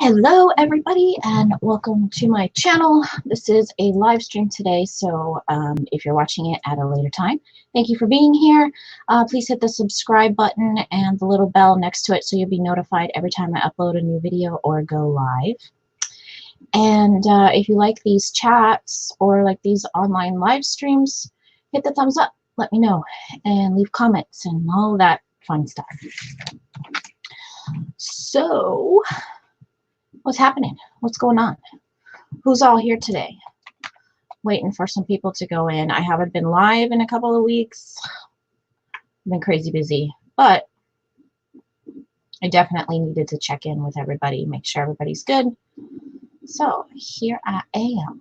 Hello everybody and welcome to my channel. This is a live stream today, so if you're watching it at a later time, thank you for being here. Please hit the subscribe button and the little bell next to it so you'll be notified every time I upload a new video or go live. And if you like these chats or like these online live streams, hit the thumbs up, let me know, and leave comments and all that fun stuff. So what's happening? What's going on? Who's all here today? Waiting for some people to go in. I haven't been live in a couple of weeks. I've been crazy busy, but I definitely needed to check in with everybody, make sure everybody's good. So here I am.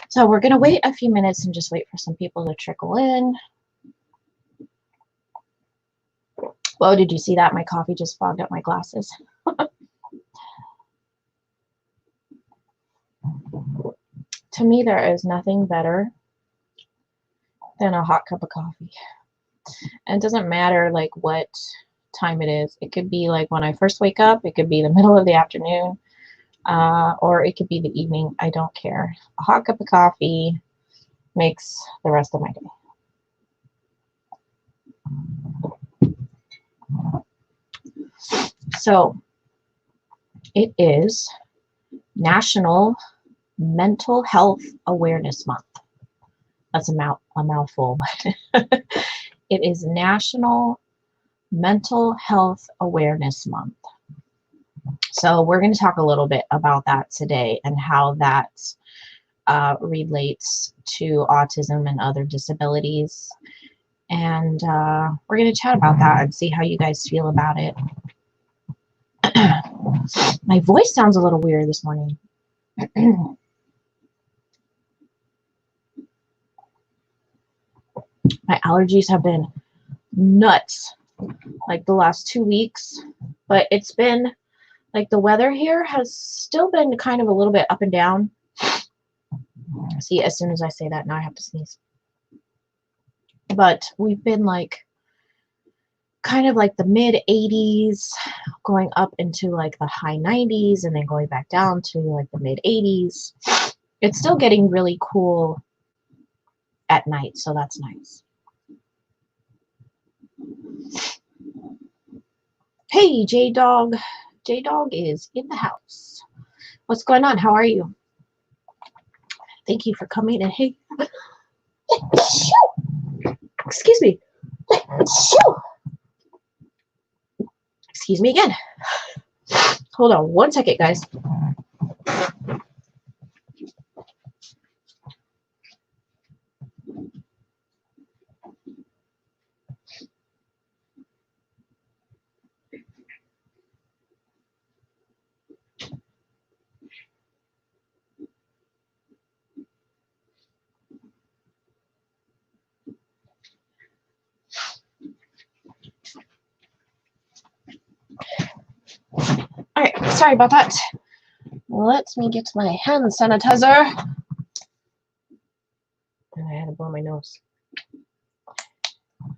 So we're going to wait a few minutes and just wait for some people to trickle in. Whoa, did you see that? My coffee just fogged up my glasses. To me, there is nothing better than a hot cup of coffee. And it doesn't matter like what time it is. It could be like when I first wake up, it could be the middle of the afternoon, or it could be the evening. I don't care. A hot cup of coffee makes the rest of my day. So it is National Mental Health Awareness Month. That's a mouthful. It is National Mental Health Awareness Month. So we're going to talk a little bit about that today and how that relates to autism and other disabilities. And we're going to chat about that and see how you guys feel about it. My voice sounds a little weird this morning. My allergies have been nuts like the last 2 weeks, but it's been like the weather here has still been kind of a little bit up and down. See, as soon as I say that, now I have to sneeze. But we've been like kind of like the mid 80s going up into like the high 90s and then going back down to like the mid 80s. It's still getting really cool at night, so that's nice. Hey, J-Dog. J-Dog is in the house. What's going on? How are you? Thank you for coming and hey. Excuse me. Excuse me again. Hold on 1 second, guys. All right, sorry about that. Let me get my hand sanitizer. And I had to blow my nose.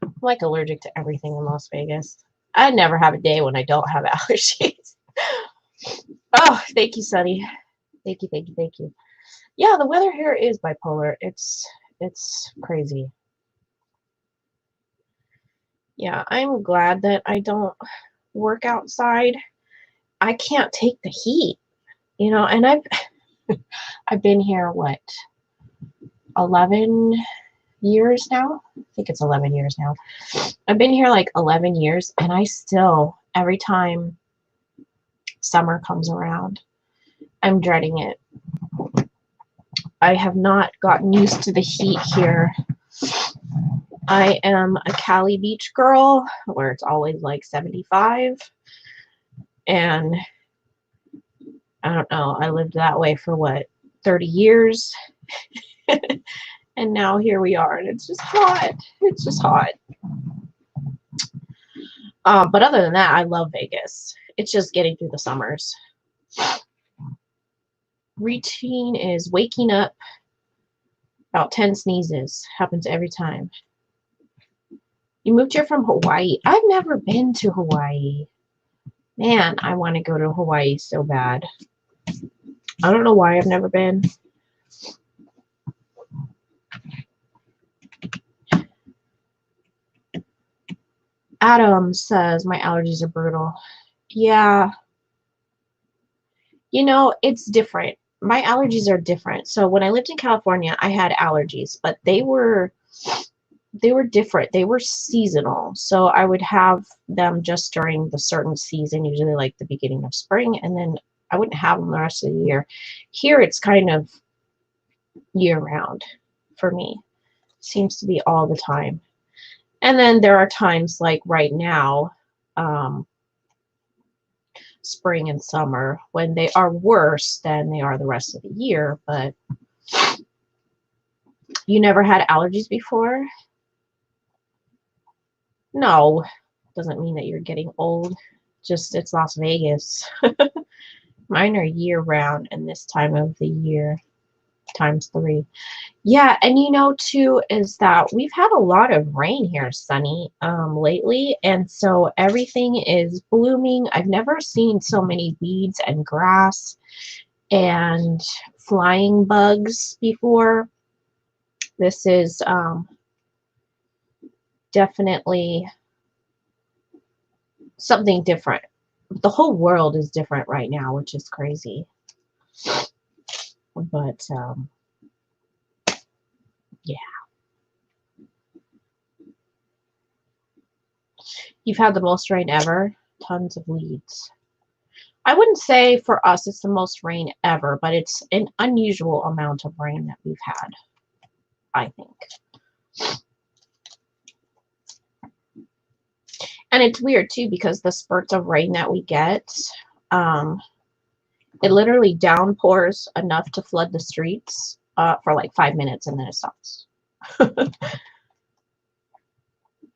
I'm like allergic to everything in Las Vegas. I never have a day when I don't have allergies. Oh, thank you, Sunny. Thank you, thank you, thank you. Yeah, the weather here is bipolar. It's crazy. Yeah, I'm glad that I don't work outside. I can't take the heat, you know, and I've been here, what, 11 years now? I think it's 11 years now. I've been here like 11 years, and I still, every time summer comes around, I'm dreading it. I have not gotten used to the heat here. I am a Cali Beach girl, where it's always like 75. And I don't know, I lived that way for what, 30 years? And now here we are, and it's just hot. It's just hot. But other than that, I love Vegas. It's just getting through the summers. Routine is waking up, about 10 sneezes. Happens every time. You moved here from Hawaii. I've never been to Hawaii. Man, I want to go to Hawaii so bad. I don't know why I've never been. Adam says my allergies are brutal. Yeah, you know, it's different. My allergies are different. So when I lived in California, I had allergies, but they were different. They were seasonal. So I would have them just during the certain season, usually like the beginning of spring, and then I wouldn't have them the rest of the year. Here it's kind of year round for me. Seems to be all the time. And then there are times like right now, um, spring and summer, when they are worse than they are the rest of the year. But you never had allergies before? No, doesn't mean that you're getting old. Just it's Las Vegas. Mine are year round and this time of the year times 3. Yeah, and you know too is that we've had a lot of rain here, Sunny, lately, and so everything is blooming. I've never seen so many weeds and grass and flying bugs before. This is definitely something different. The whole world is different right now, which is crazy. But yeah, you've had the most rain ever. Tons of leads. I wouldn't say for us it's the most rain ever, but it's an unusual amount of rain that we've had, I think. And it's weird too because the spurts of rain that we get, um, it literally downpours enough to flood the streets for like 5 minutes and then it stops.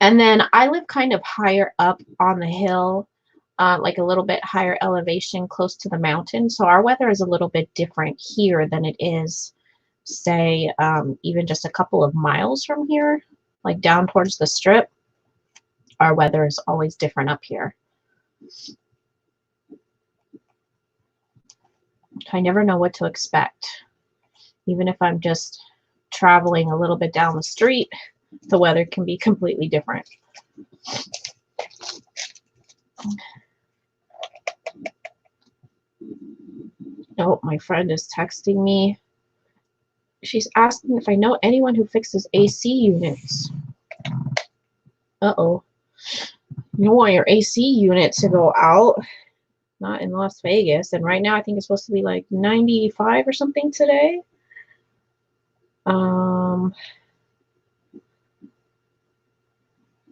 And then I live kind of higher up on the hill, like a little bit higher elevation close to the mountain. So our weather is a little bit different here than it is, say, even just a couple of miles from here, like down towards the strip. Our weather is always different up here. I never know what to expect. Even if I'm just traveling a little bit down the street, the weather can be completely different. Oh, my friend is texting me. She's asking if I know anyone who fixes AC units. Uh-oh. You don't want your AC unit to go out. Not in Las Vegas. And right now I think it's supposed to be like 95 or something today.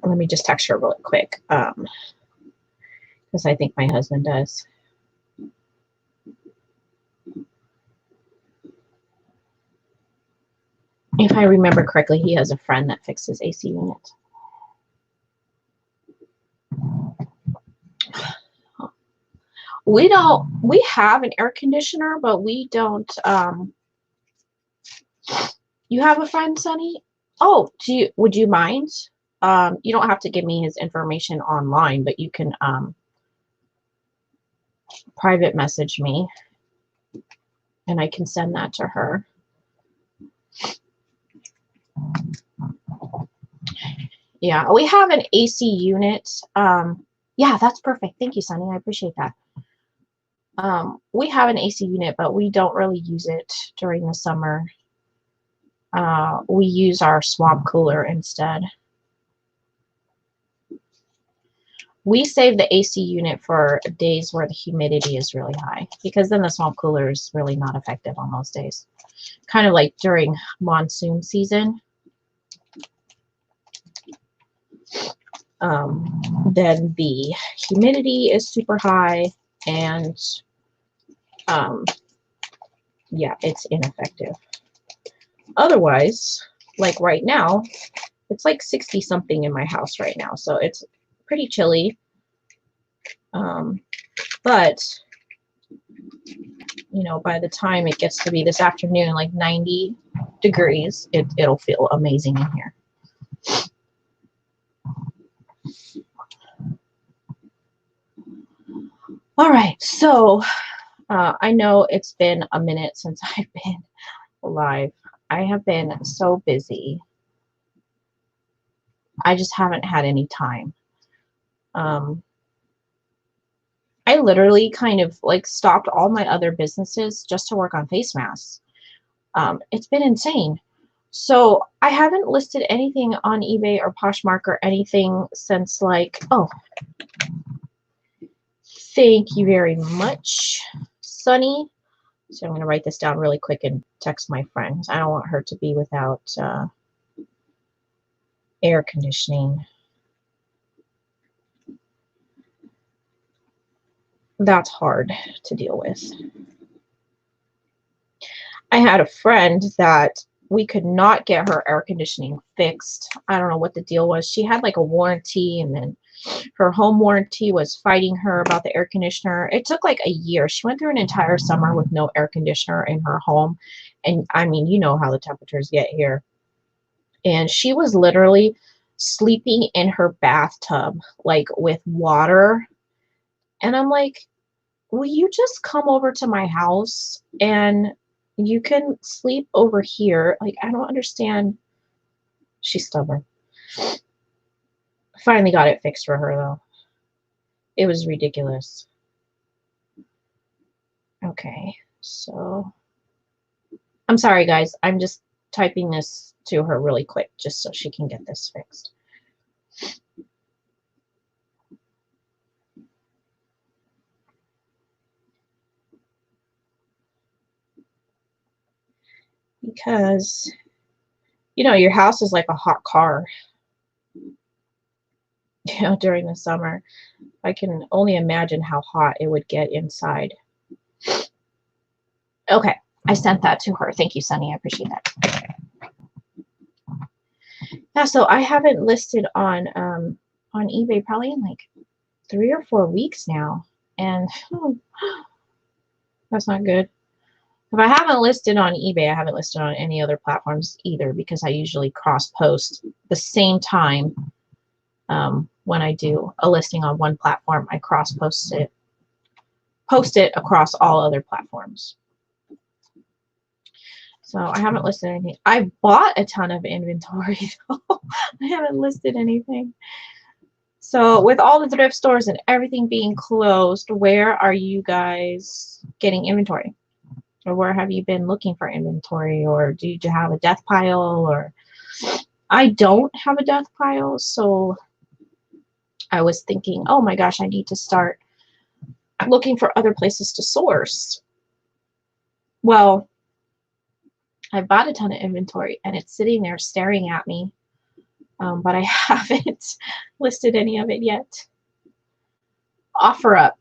Let me just text her really quick. Because I think my husband does. If I remember correctly, he has a friend that fixes AC units. We have an air conditioner, but we don't, you have a friend, Sunny? Oh, would you mind? You don't have to give me his information online, but you can, private message me and I can send that to her. Yeah, we have an AC unit. Yeah, that's perfect. Thank you, Sunny. I appreciate that. We have an AC unit, but we don't really use it during the summer. We use our swamp cooler instead. We save the AC unit for days where the humidity is really high because then the swamp cooler is really not effective on those days. Kind of like during monsoon season. Then the humidity is super high and yeah, it's ineffective. Otherwise, like right now, it's like 60 something in my house right now, so it's pretty chilly. But you know, by the time it gets to be this afternoon, like 90 degrees, it'll feel amazing in here. All right, so I know it's been a minute since I've been live. I have been so busy. I just haven't had any time. Um, I literally kind of like stopped all my other businesses just to work on face masks. It's been insane. So I haven't listed anything on eBay or Poshmark or anything since like, oh, thank you very much, Sunny. So I'm going to write this down really quick and text my friend because I don't want her to be without air conditioning. That's hard to deal with. I had a friend that we could not get her air conditioning fixed. I don't know what the deal was. She had like a warranty, and then her home warranty was fighting her about the air conditioner. It took like a year. She went through an entire summer with no air conditioner in her home. And I mean, you know how the temperatures get here. And she was literally sleeping in her bathtub, like with water. And I'm like, will you just come over to my house and you can sleep over here? Like, I don't understand. She's stubborn. Finally got it fixed for her, though. It was ridiculous. Okay, so I'm sorry, guys. I'm just typing this to her really quick just so she can get this fixed. Because, you know, your house is like a hot car, you know, during the summer. I can only imagine how hot it would get inside. Okay, I sent that to her. Thank you, Sunny. I appreciate that. Yeah, so I haven't listed on eBay probably in like 3 or 4 weeks now, and that's not good. If I haven't listed on eBay, I haven't listed on any other platforms either, because I usually cross post the same time. When I do a listing on one platform, I cross post it across all other platforms. So I haven't listed anything. I bought a ton of inventory though. I haven't listed anything. So with all the thrift stores and everything being closed, where are you guys getting inventory? Or where have you been looking for inventory? Or do you have a death pile? Or I don't have a death pile, so I was thinking, oh my gosh, I need to start looking for other places to source. Well, I bought a ton of inventory and it's sitting there staring at me, but I haven't listed any of it yet. OfferUp.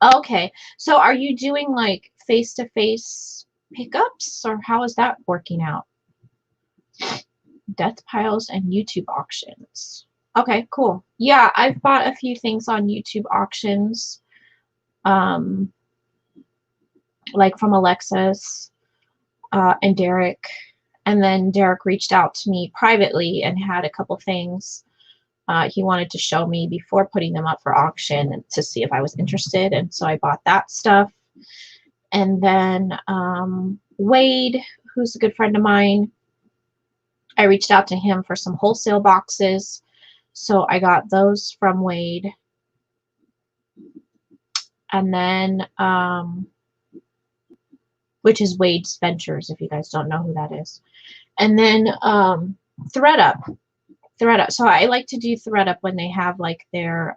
Okay, so are you doing like face-to-face pickups, or how is that working out? Death piles and YouTube auctions. Okay, cool. Yeah, I've bought a few things on YouTube auctions, like from Alexis and Derek. And then Derek reached out to me privately and had a couple things he wanted to show me before putting them up for auction to see if I was interested. And so I bought that stuff. And then Wade, who's a good friend of mine, I reached out to him for some wholesale boxes. So I got those from Wade. And then, which is Wade's Ventures, if you guys don't know who that is. And then ThreadUp. So I like to do ThreadUp when they have like their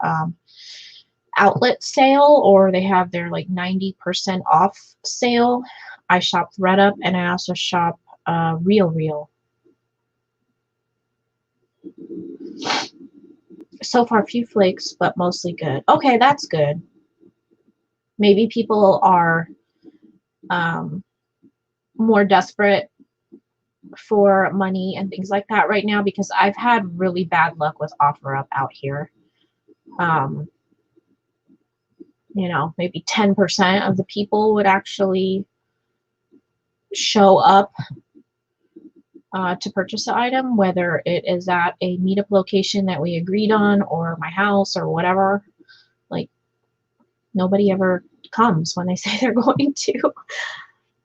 outlet sale, or they have their like 90% off sale. I shop ThreadUp, and I also shop RealReal. So far, a few flakes, but mostly good. Okay, that's good. Maybe people are more desperate for money and things like that right now, because I've had really bad luck with OfferUp out here. You know, maybe 10% of the people would actually show up to purchase the item, whether it is at a meetup location that we agreed on, or my house, or whatever. Like, nobody ever comes when they say they're going to.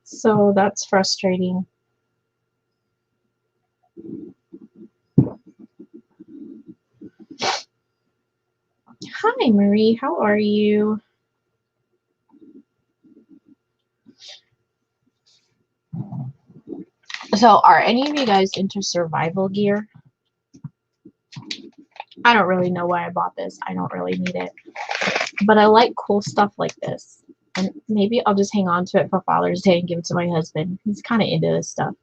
So that's frustrating. Hi, Marie. How are you? So, are any of you guys into survival gear? I don't really know why I bought this. I don't really need it. But I like cool stuff like this. And maybe I'll just hang on to it for Father's Day and give it to my husband. He's kind of into this stuff.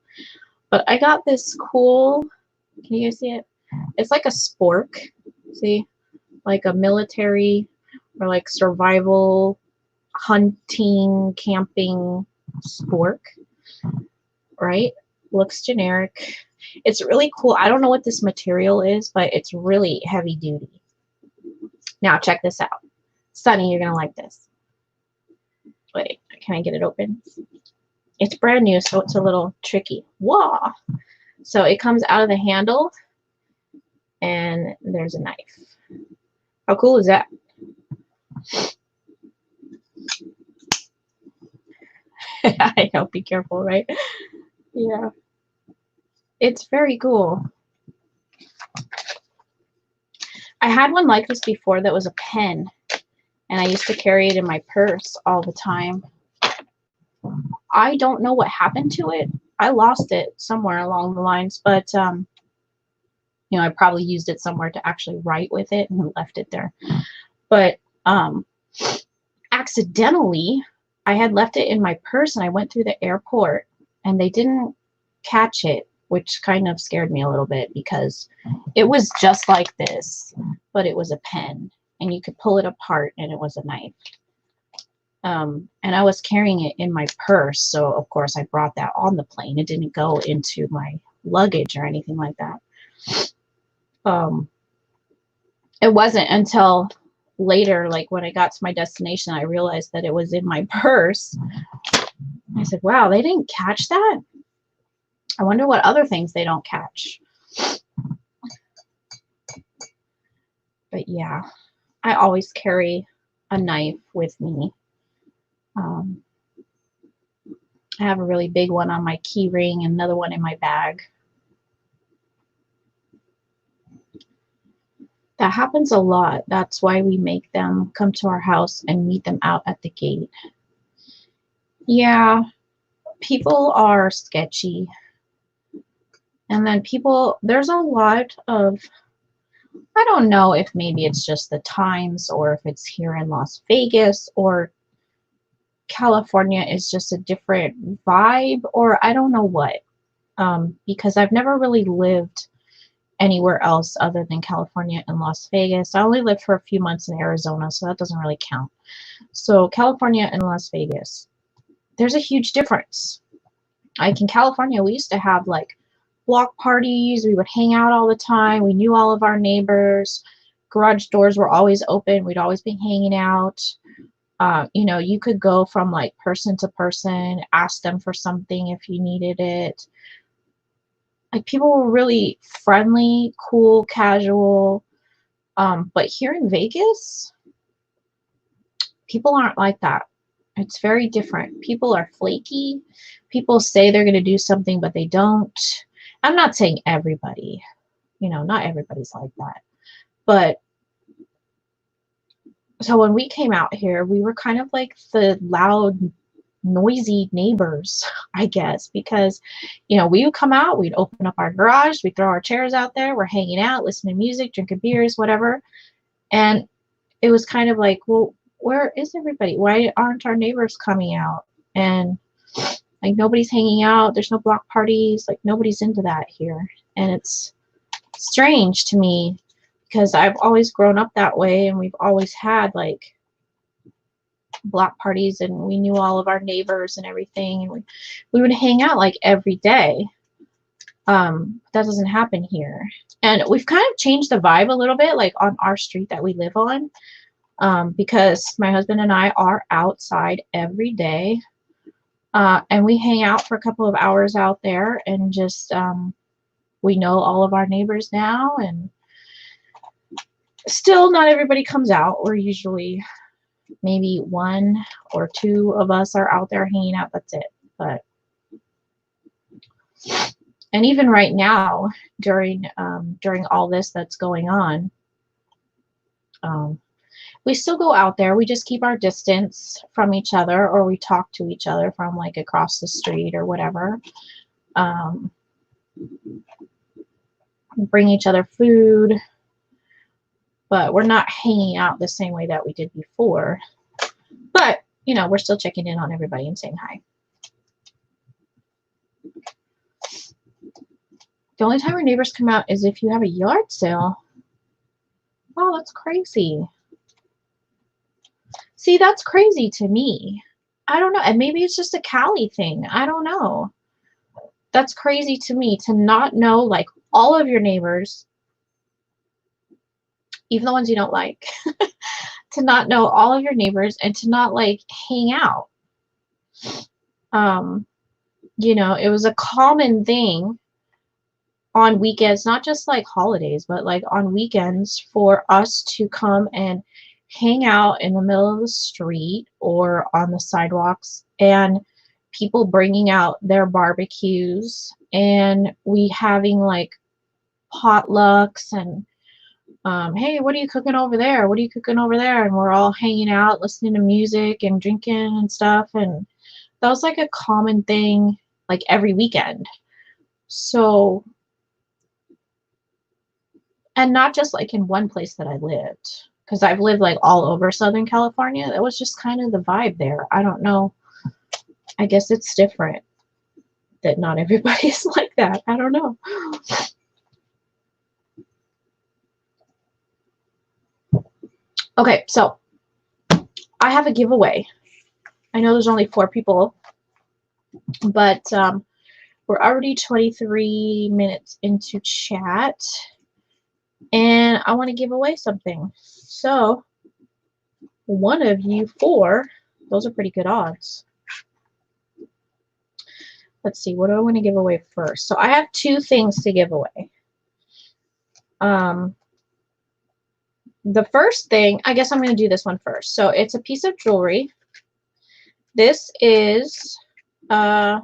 But I got this cool, can you guys see it? It's like a spork. See? Like a military or like survival, hunting, camping spork. Right? Looks generic. It's really cool. I don't know what this material is, but it's really heavy duty. Now check this out. Sunny, you're going to like this. Wait, can I get it open? It's brand new, so it's a little tricky. Whoa! So it comes out of the handle, and there's a knife. How cool is that? I know, be careful, right? Yeah. It's very cool. I had one like this before that was a pen, and I used to carry it in my purse all the time. I don't know what happened to it. I lost it somewhere along the lines, but you know, I probably used it somewhere to actually write with it and left it there. But accidentally, I had left it in my purse, and I went through the airport, and they didn't catch it, which kind of scared me a little bit because it was just like this, but it was a pen, and you could pull it apart, and it was a knife. And I was carrying it in my purse, so of course I brought that on the plane. It didn't go into my luggage or anything like that. It wasn't until later, like when I got to my destination, I realized that it was in my purse. I said, wow, they didn't catch that? I wonder what other things they don't catch. But yeah, I always carry a knife with me. I have a really big one on my key ring and another one in my bag. That happens a lot. That's why we make them come to our house and meet them out at the gate. Yeah, people are sketchy. And then there's a lot of, I don't know if maybe it's just the times or if it's here in Las Vegas or California is just a different vibe, or I don't know what, because I've never really lived anywhere else other than California and Las Vegas. I only lived for a few months in Arizona, so that doesn't really count. So California and Las Vegas, there's a huge difference. Like in California, we used to have like block parties. We would hang out all the time. We knew all of our neighbors. Garage doors were always open. We'd always be hanging out. You know, you could go from like person to person, ask them for something if you needed it. Like people were really friendly, cool, casual. But here in Vegas, people aren't like that. It's very different. People are flaky. People say they're going to do something, but they don't. I'm not saying everybody, you know, not everybody's like that. But so when we came out here, we were kind of like the loud, noisy neighbors, I guess, because, you know, we would come out, we'd open up our garage, we'd throw our chairs out there, we're hanging out, listening to music, drinking beers, whatever. And it was kind of like, well, where is everybody? Why aren't our neighbors coming out? And like nobody's hanging out, there's no block parties, like nobody's into that here. And it's strange to me because I've always grown up that way, and we've always had like block parties, and we knew all of our neighbors and everything, and we would hang out like every day. That doesn't happen here. And we've kind of changed the vibe a little bit, like on our street that we live on, because my husband and I are outside every day, and we hang out for a couple of hours out there, and just we know all of our neighbors now, and still not everybody comes out. We're usually Maybe one or two of us are out there hanging out. That's it. But and even right now, during all this that's going on, we still go out there. We just keep our distance from each other, or we talk to each other from like across the street or whatever. Bring each other food, but we're not hanging out the same way that we did before. But, you know, we're still checking in on everybody and saying hi. The only time our neighbors come out is if you have a yard sale. Oh, that's crazy. See, that's crazy to me. I don't know. And maybe it's just a Cali thing. I don't know. That's crazy to me to not know like all of your neighbors, even the ones you don't like, to not know all of your neighbors and to not like hang out. You know, it was a common thing on weekends, not just like holidays, but like on weekends for us to come and hang out in the middle of the street or on the sidewalks, and people bringing out their barbecues and we having like potlucks and hey, what are you cooking over there? What are you cooking over there? And we're all hanging out, listening to music and drinking and stuff. And that was like a common thing like every weekend. So, and not just like in one place that I lived, because I've lived like all over Southern California. It was just kind of the vibe there. I don't know. I guess it's different that not everybody's like that. I don't know. Okay, so I have a giveaway. I know there's only 4 people, but we're already 23 minutes into chat, and I want to give away something. So one of you 4, those are pretty good odds. Let's see, what do I want to give away first? So I have 2 things to give away. The first thing, I guess I'm going to do this one first. So it's a piece of jewelry. This is a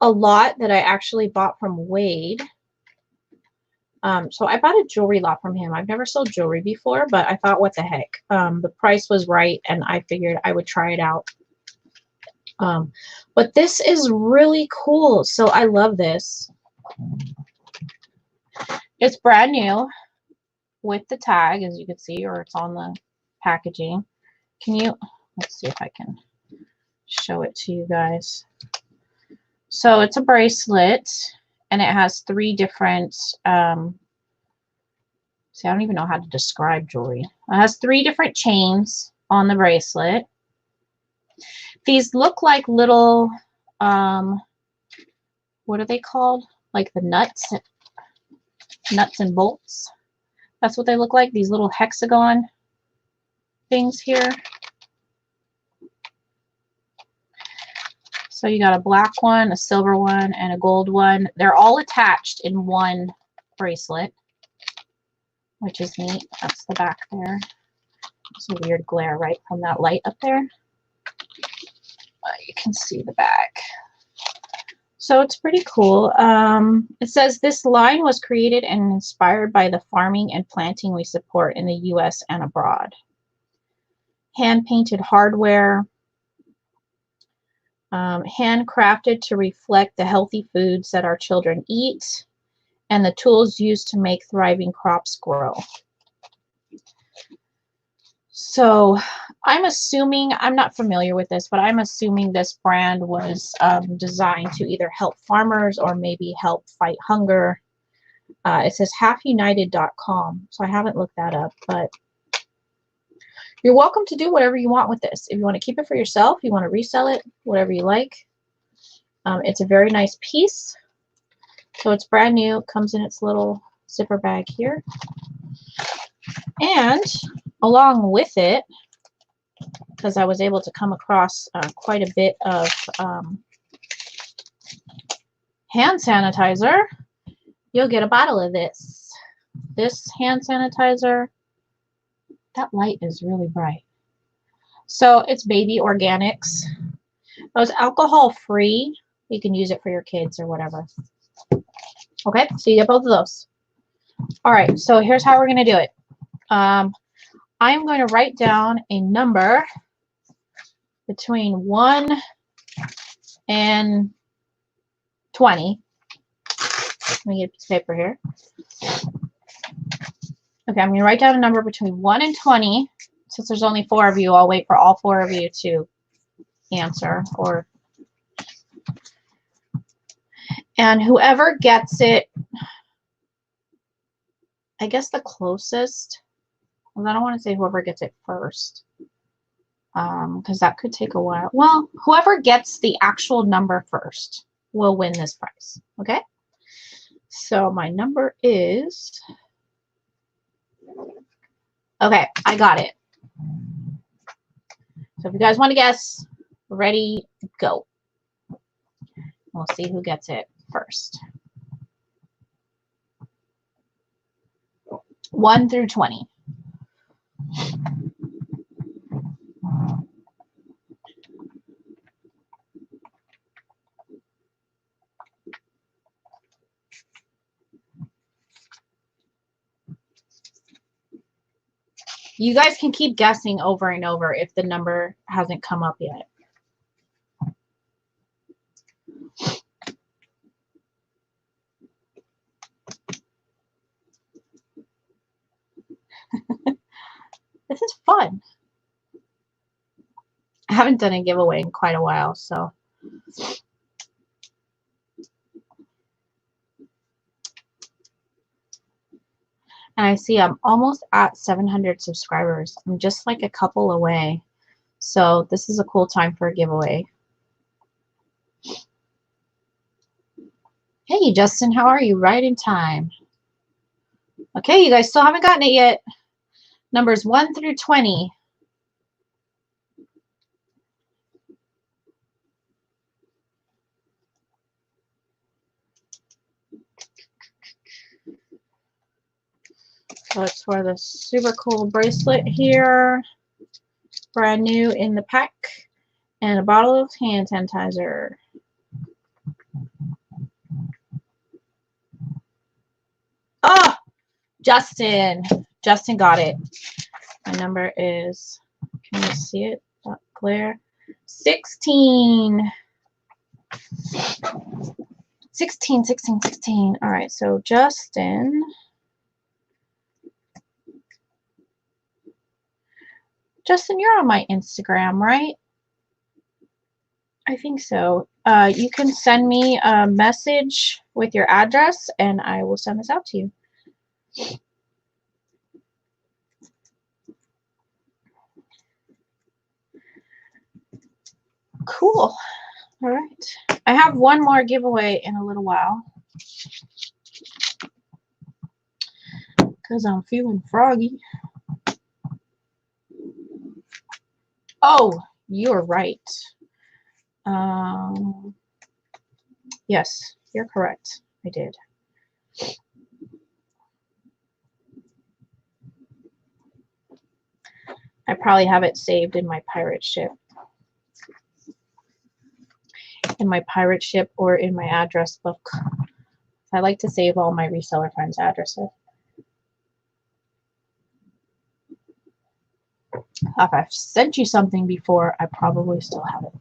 lot that I actually bought from Wade. So I bought a jewelry lot from him. I've never sold jewelry before, but I thought, what the heck? The price was right, and I figured I would try it out. But this is really cool. So I love this. It's brand new with the tag, as you can see, or it's on the packaging. Can you, let's see if I can show it to you guys. So it's a bracelet, and it has 3 different, see, I don't even know how to describe jewelry. It has 3 different chains on the bracelet. These look like little, what are they called? Like the nuts and bolts. That's what they look like, these little hexagon things here. So you got a black one, a silver one, and a gold one. They're all attached in one bracelet, which is neat. That's the back there. It's a weird glare right from that light up there. You can see the back. So it's pretty cool. It says this line was created and inspired by the farming and planting we support in the U.S. and abroad. Hand-painted hardware, handcrafted to reflect the healthy foods that our children eat, and the tools used to make thriving crops grow. So I'm assuming, I'm not familiar with this, but I'm assuming this brand was designed to either help farmers or maybe help fight hunger. It says halfunited.com, so I haven't looked that up, but you're welcome to do whatever you want with this. If you want to keep it for yourself, you want to resell it, whatever you like. It's a very nice piece. So it's brand new. It comes in its little zipper bag here. And along with it, because I was able to come across quite a bit of hand sanitizer, you'll get a bottle of this. This hand sanitizer That light is really bright. So it's baby organics. It's alcohol free. You can use it for your kids or whatever. Okay, so you get both of those. All right, so here's how we're going to do it. I'm going to write down a number between 1 and 20. Let me get a piece of paper here. Okay, I'm going to write down a number between 1 and 20. Since there's only 4 of you, I'll wait for all 4 of you to answer. And whoever gets it, I guess the closest, well, I don't want to say whoever gets it first, because that could take a while. Well, whoever gets the actual number first will win this prize, okay? So my number is, okay, I got it. So if you guys want to guess, ready, go. We'll see who gets it first. 1 through 20. You guys can keep guessing over and over if the number hasn't come up yet. This is fun. I haven't done a giveaway in quite a while, so. And I see I'm almost at 700 subscribers. I'm just like a couple away. So this is a cool time for a giveaway. Hey, Justin, how are you? Right in time. Okay, you guys still haven't gotten it yet. Numbers 1 through 20. So it's for the super cool bracelet here. Brand new in the pack. And a bottle of hand sanitizer. Oh, Justin. Justin got it. My number is, can you see it? Not clear. 16. 16, 16, 16. All right, so Justin. Justin, you're on my Instagram, right? I think so. You can send me a message with your address, and I will send this out to you. Cool. All right. I have one more giveaway in a little while because I'm feeling froggy. Oh, you're right. Yes, you're correct. I did. I probably have it saved in my pirate ship. In my pirate ship or in my address book. I like to save all my reseller friends' addresses. If I've sent you something before, I probably still have it.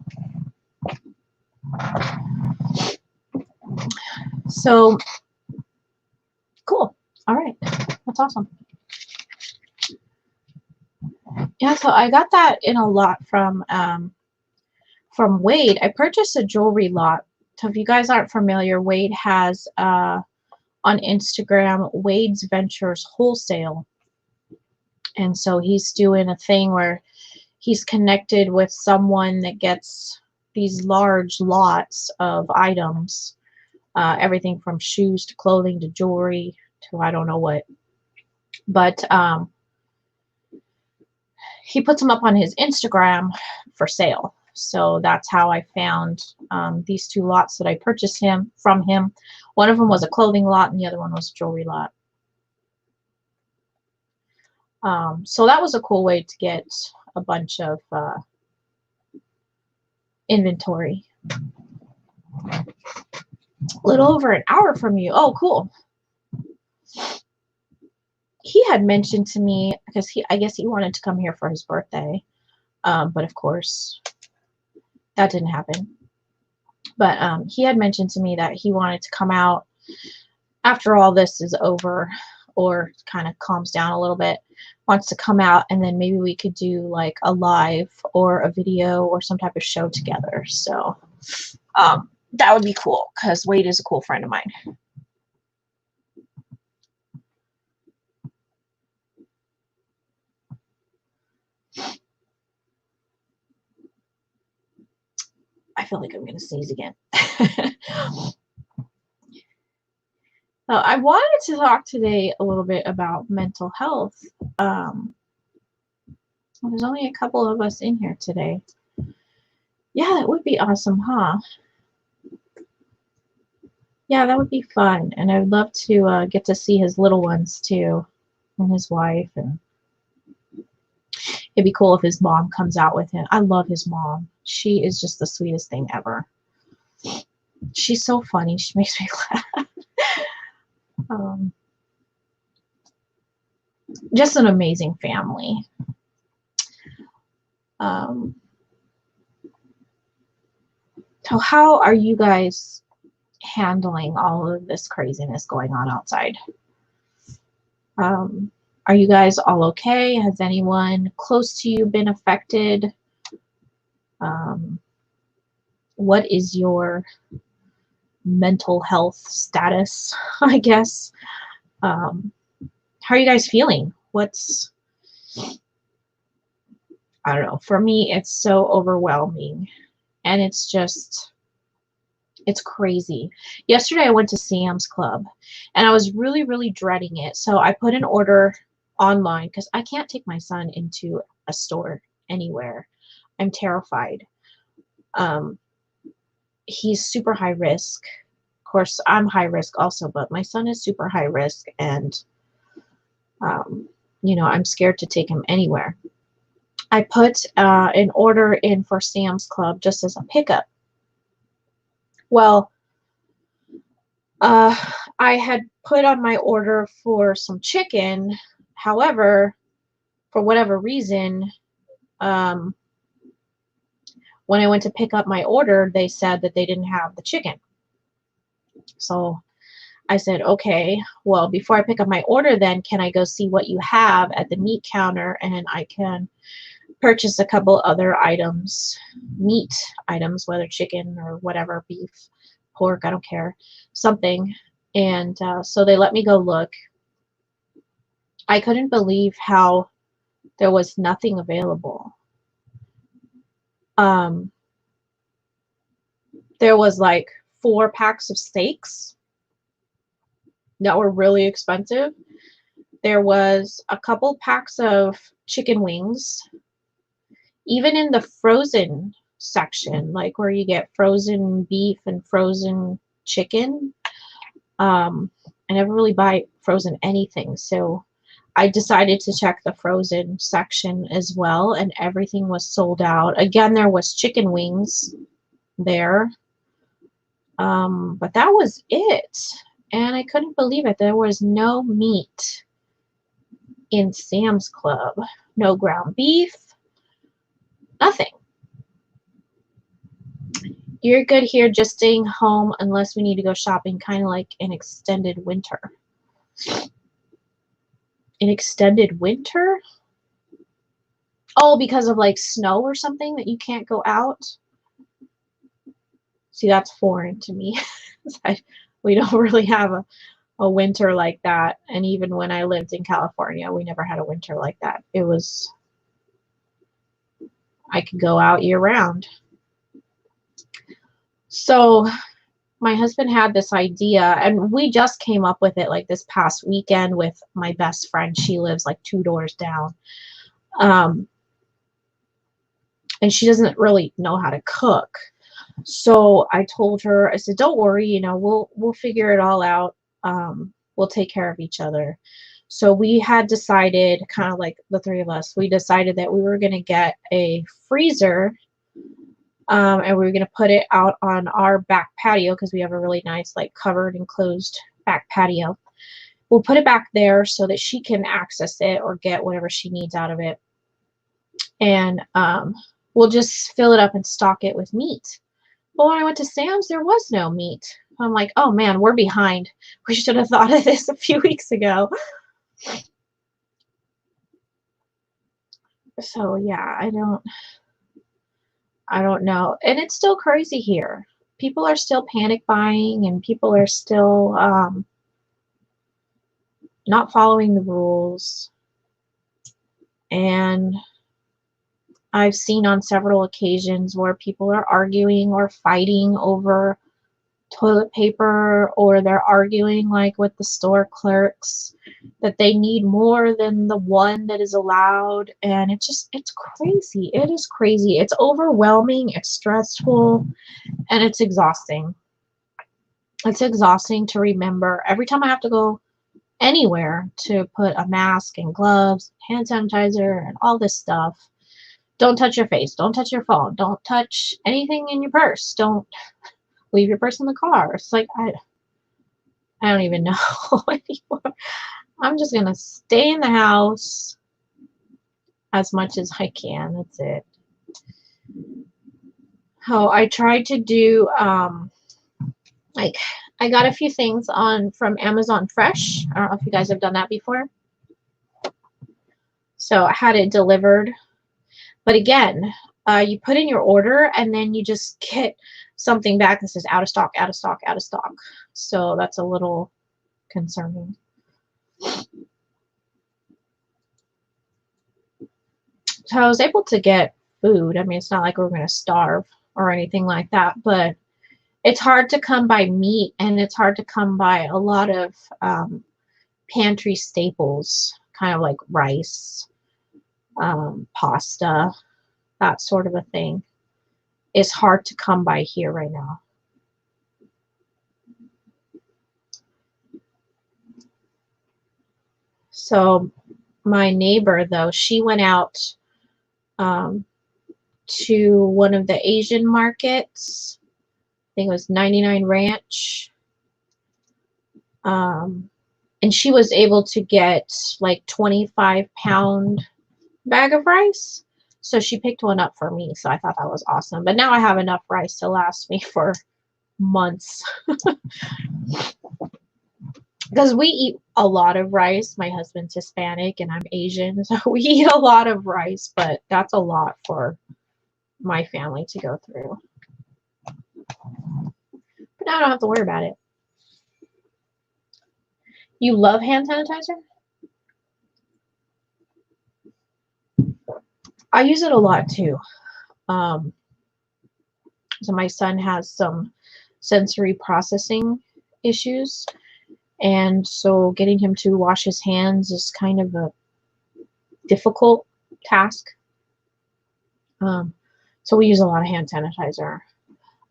So, cool. All right. That's awesome. Yeah, so I got that in a lot from Wade. I purchased a jewelry lot. So if you guys aren't familiar, Wade has on Instagram, Wade's Ventures Wholesale. And so he's doing a thing where he's connected with someone that gets these large lots of items, everything from shoes to clothing to jewelry to I don't know what. But he puts them up on his Instagram for sale. So that's how I found these 2 lots that I purchased from him. One of them was a clothing lot and the other one was a jewelry lot. So that was a cool way to get a bunch of inventory. A little over an hour from you. Oh, cool. He had mentioned to me, because I guess he wanted to come here for his birthday, but of course that didn't happen. But he had mentioned to me that he wanted to come out after all this is over, or kind of calms down a little bit, wants to come out, and then maybe we could do like a live or a video or some type of show together. So that would be cool, because Wade is a cool friend of mine. I feel like I'm going to sneeze again. I wanted to talk today a little bit about mental health. There's only a couple of us in here today. Yeah, that would be awesome, huh? Yeah, that would be fun. And I'd love to get to see his little ones too, and his wife. And it'd be cool if his mom comes out with him. I love his mom. She is just the sweetest thing ever. She's so funny. She makes me laugh. Just an amazing family. So how are you guys handling all of this craziness going on outside? Are you guys all okay? Has anyone close to you been affected? What is your mental health status, I guess? How are you guys feeling? I don't know. For me, it's so overwhelming, and it's crazy. Yesterday I went to Sam's Club, and I was really, really dreading it. So I put an order online, because I can't take my son into a store anywhere. I'm terrified. He's super high risk. Of course, I'm high risk also, but my son is super high risk, and I'm scared to take him anywhere. I put an order in for Sam's Club just as a pickup. Well, I had put on my order for some chicken. However, for whatever reason, when I went to pick up my order, they said that they didn't have the chicken. So I said, okay, well, before I pick up my order, then can I go see what you have at the meat counter, and I can purchase a couple other items, meat items, whether chicken or whatever, beef, pork, I don't care, something. And so they let me go look. I couldn't believe how there was nothing available. There was like 4 packs of steaks that were really expensive. There was a couple packs of chicken wings. Even in the frozen section, like where you get frozen beef and frozen chicken, I never really buy frozen anything, so I decided to check the frozen section as well, and everything was sold out. Again, there was chicken wings there, but that was it. And I couldn't believe it. There was no meat in Sam's Club. No ground beef. Nothing. You're good here, just staying home unless we need to go shopping, kind of like an extended winter. An extended winter? Oh, because of like snow or something that you can't go out? See, that's foreign to me. We don't really have a winter like that. And even when I lived in California, we never had a winter like that. I could go out year round. So my husband had this idea, and we just came up with it like this past weekend with my best friend. She lives like 2 doors down. And she doesn't really know how to cook. So I told her, I said, don't worry, we'll figure it all out. We'll take care of each other. So we had decided, kind of like the three of us, we decided that we were going to get a freezer, and we were going to put it out on our back patio because we have a really nice, like, covered, enclosed back patio. We'll put it back there so that she can access it or get whatever she needs out of it. And we'll just fill it up and stock it with meat. But when I went to Sam's, there was no meat. I'm like, oh man, we're behind. We should have thought of this a few weeks ago. So yeah, I don't know. And it's still crazy here. People are still panic buying, and people are still not following the rules. And I've seen on several occasions where people are arguing or fighting over toilet paper, or they're arguing like with the store clerks that they need more than the one that is allowed. And it's crazy. It is crazy. It's overwhelming, it's stressful, and it's exhausting. It's exhausting to remember every time I have to go anywhere to put a mask and gloves, hand sanitizer, and all this stuff. Don't touch your face, don't touch your phone, don't touch anything in your purse, don't leave your purse in the car. It's like, I don't even know anymore. I'm just gonna stay in the house as much as I can. That's it. Oh, I tried to do like, I got a few things from Amazon Fresh. I don't know if you guys have done that before. So I had it delivered. But again, you put in your order and then you just get something back that says out of stock, out of stock, out of stock. So that's a little concerning. So I was able to get food. I mean, it's not like we're going to starve or anything like that, but it's hard to come by meat, and it's hard to come by a lot of pantry staples, kind of like rice, pasta, that sort of a thing. Is hard to come by here right now. So my neighbor, though, she went out to one of the Asian markets. I think it was 99 Ranch. And she was able to get like 25-pound bag of rice. So she picked one up for me. So I thought that was awesome. But now I have enough rice to last me for months. Because we eat a lot of rice. My husband's Hispanic and I'm Asian. So we eat a lot of rice. But that's a lot for my family to go through. But now I don't have to worry about it. You love hand sanitizer? I use it a lot too. So my son has some sensory processing issues, and so getting him to wash his hands is kind of a difficult task. So we use a lot of hand sanitizer.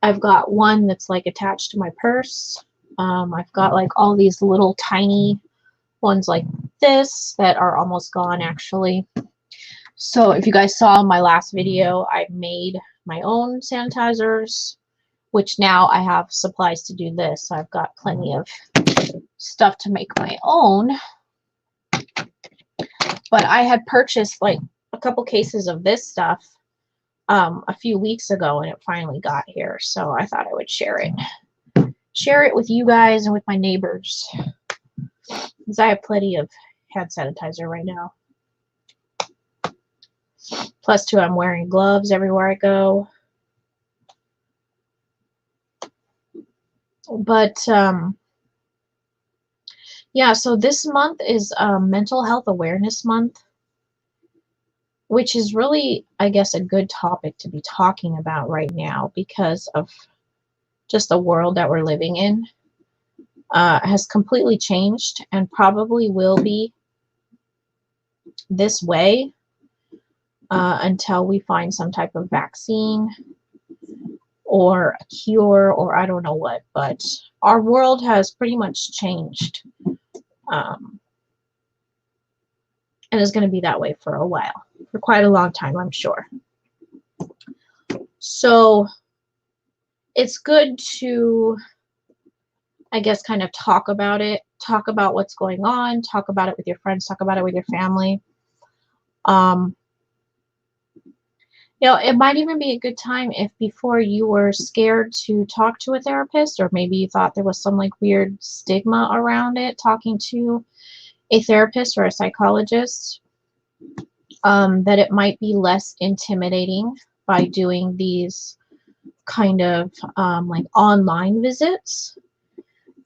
I've got one that's like attached to my purse. I've got like all these little tiny ones like this that are almost gone actually. So if you guys saw my last video, I made my own sanitizers, which now I have supplies to do this. So I've got plenty of stuff to make my own. But I had purchased like a couple cases of this stuff a few weeks ago, and it finally got here. So I thought I would share it with you guys and with my neighbors, because I have plenty of hand sanitizer right now. Plus, too, I'm wearing gloves everywhere I go. But, yeah, so this month is Mental Health Awareness Month, which is really, I guess, a good topic to be talking about right now because of just the world that we're living in. Has completely changed and probably will be this way until we find some type of vaccine or a cure, or I don't know what, but our world has pretty much changed and is going to be that way for a while, for quite a long time, I'm sure. So it's good to, I guess, kind of talk about it, talk about what's going on, talk about it with your friends, talk about it with your family. You know, it might even be a good time if before you were scared to talk to a therapist, or maybe you thought there was some like weird stigma around it, talking to a therapist or a psychologist, that it might be less intimidating by doing these kind of like online visits.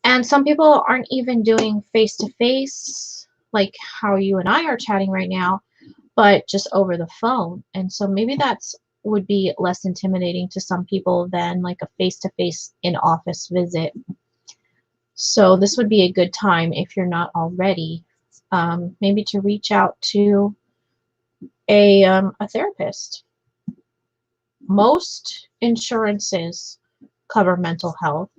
And some people aren't even doing face-to-face like how you and I are chatting right now, but just over the phone. And so maybe that's would be less intimidating to some people than like a face-to-face in-office visit. So this would be a good time, if you're not already, maybe to reach out to a therapist. Most insurances cover mental health,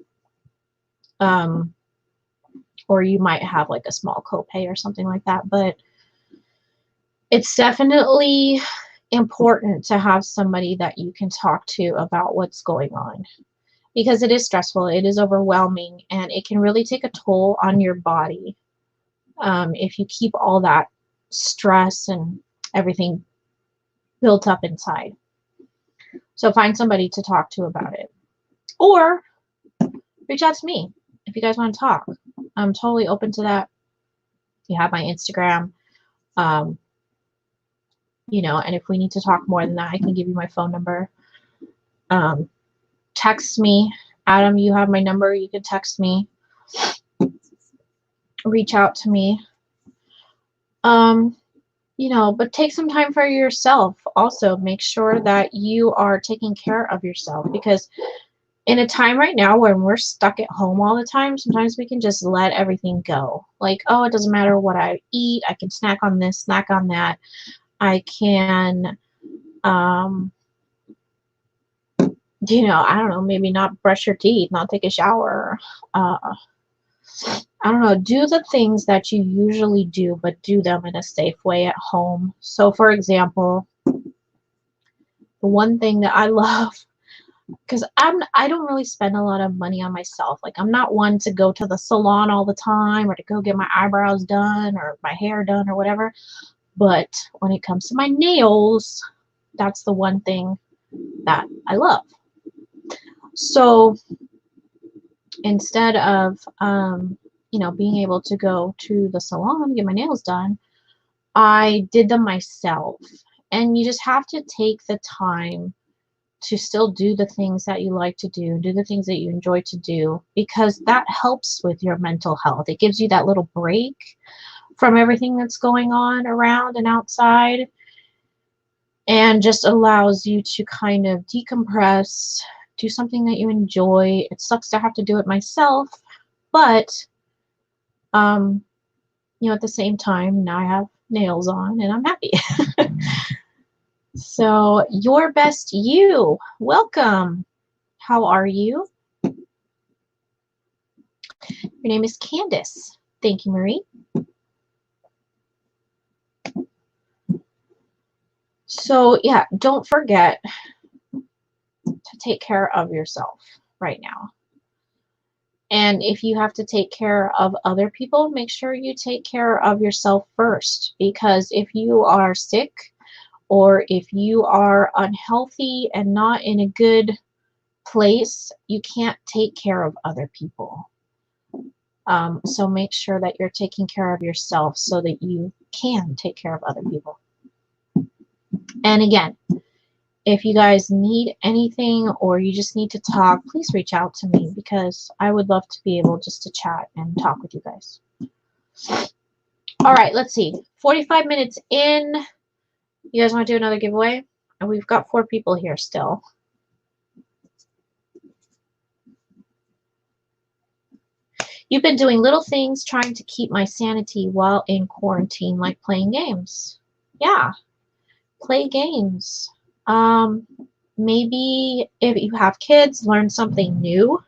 or you might have like a small copay or something like that, but it's definitely important to have somebody that you can talk to about what's going on, because it is stressful, it is overwhelming, and it can really take a toll on your body if you keep all that stress and everything built up inside. So find somebody to talk to about it, or reach out to me if you guys want to talk. I'm totally open to that. You have my Instagram. You know, and if we need to talk more than that, I can give you my phone number. Text me. Adam, you have my number. You can text me. Reach out to me. You know, but take some time for yourself. Also, make sure that you are taking care of yourself, because in a time right now when we're stuck at home all the time, sometimes we can just let everything go. Like, oh, it doesn't matter what I eat. I can snack on this, snack on that. I can, you know, I don't know, maybe not brush your teeth, not take a shower. I don't know, do the things that you usually do, but do them in a safe way at home. So, for example, the one thing that I love, because I don't really spend a lot of money on myself. Like, I'm not one to go to the salon all the time, or to go get my eyebrows done or my hair done or whatever. But when it comes to my nails, that's the one thing that I love. So instead of, you know, being able to go to the salon and get my nails done, I did them myself. And you just have to take the time to still do the things that you like to do the things that you enjoy to do, because that helps with your mental health. It gives you that little break from everything that's going on around and outside, and just allows you to kind of decompress, do something that you enjoy. It sucks to have to do it myself, but you know, at the same time, now I have nails on and I'm happy. So, your best you, welcome. How are you? Your name is Candace. Thank you, Marie. So, yeah, don't forget to take care of yourself right now. And if you have to take care of other people, make sure you take care of yourself first, because if you are sick, or if you are unhealthy and not in a good place, you can't take care of other people. So make sure that you're taking care of yourself so that you can take care of other people. And again, if you guys need anything or you just need to talk, please reach out to me, because I would love to be able just to chat and talk with you guys. All right, let's see. 45 minutes in. You guys want to do another giveaway? And we've got 4 people here still. You've been doing little things trying to keep my sanity while in quarantine, like playing games. Yeah, play games. Maybe if you have kids, learn something new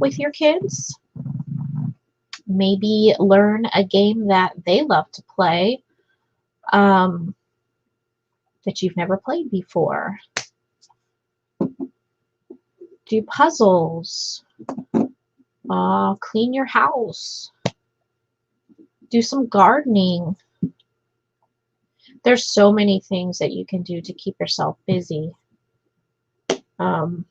with your kids. Maybe learn a game that they love to play. that you've never played before. Do puzzles. Clean your house. Do some gardening. There's so many things that you can do to keep yourself busy. I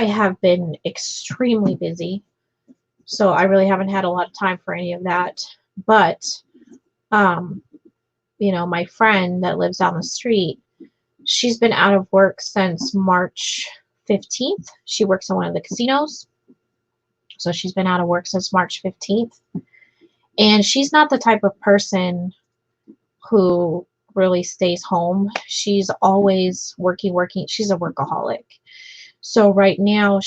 have been extremely busy, so I really haven't had a lot of time for any of that. But, you know, my friend that lives down the street, she's been out of work since March 15th. She works in one of the casinos. So she's been out of work since March 15th. And she's not the type of person who really stays home. She's always working. She's a workaholic. So right now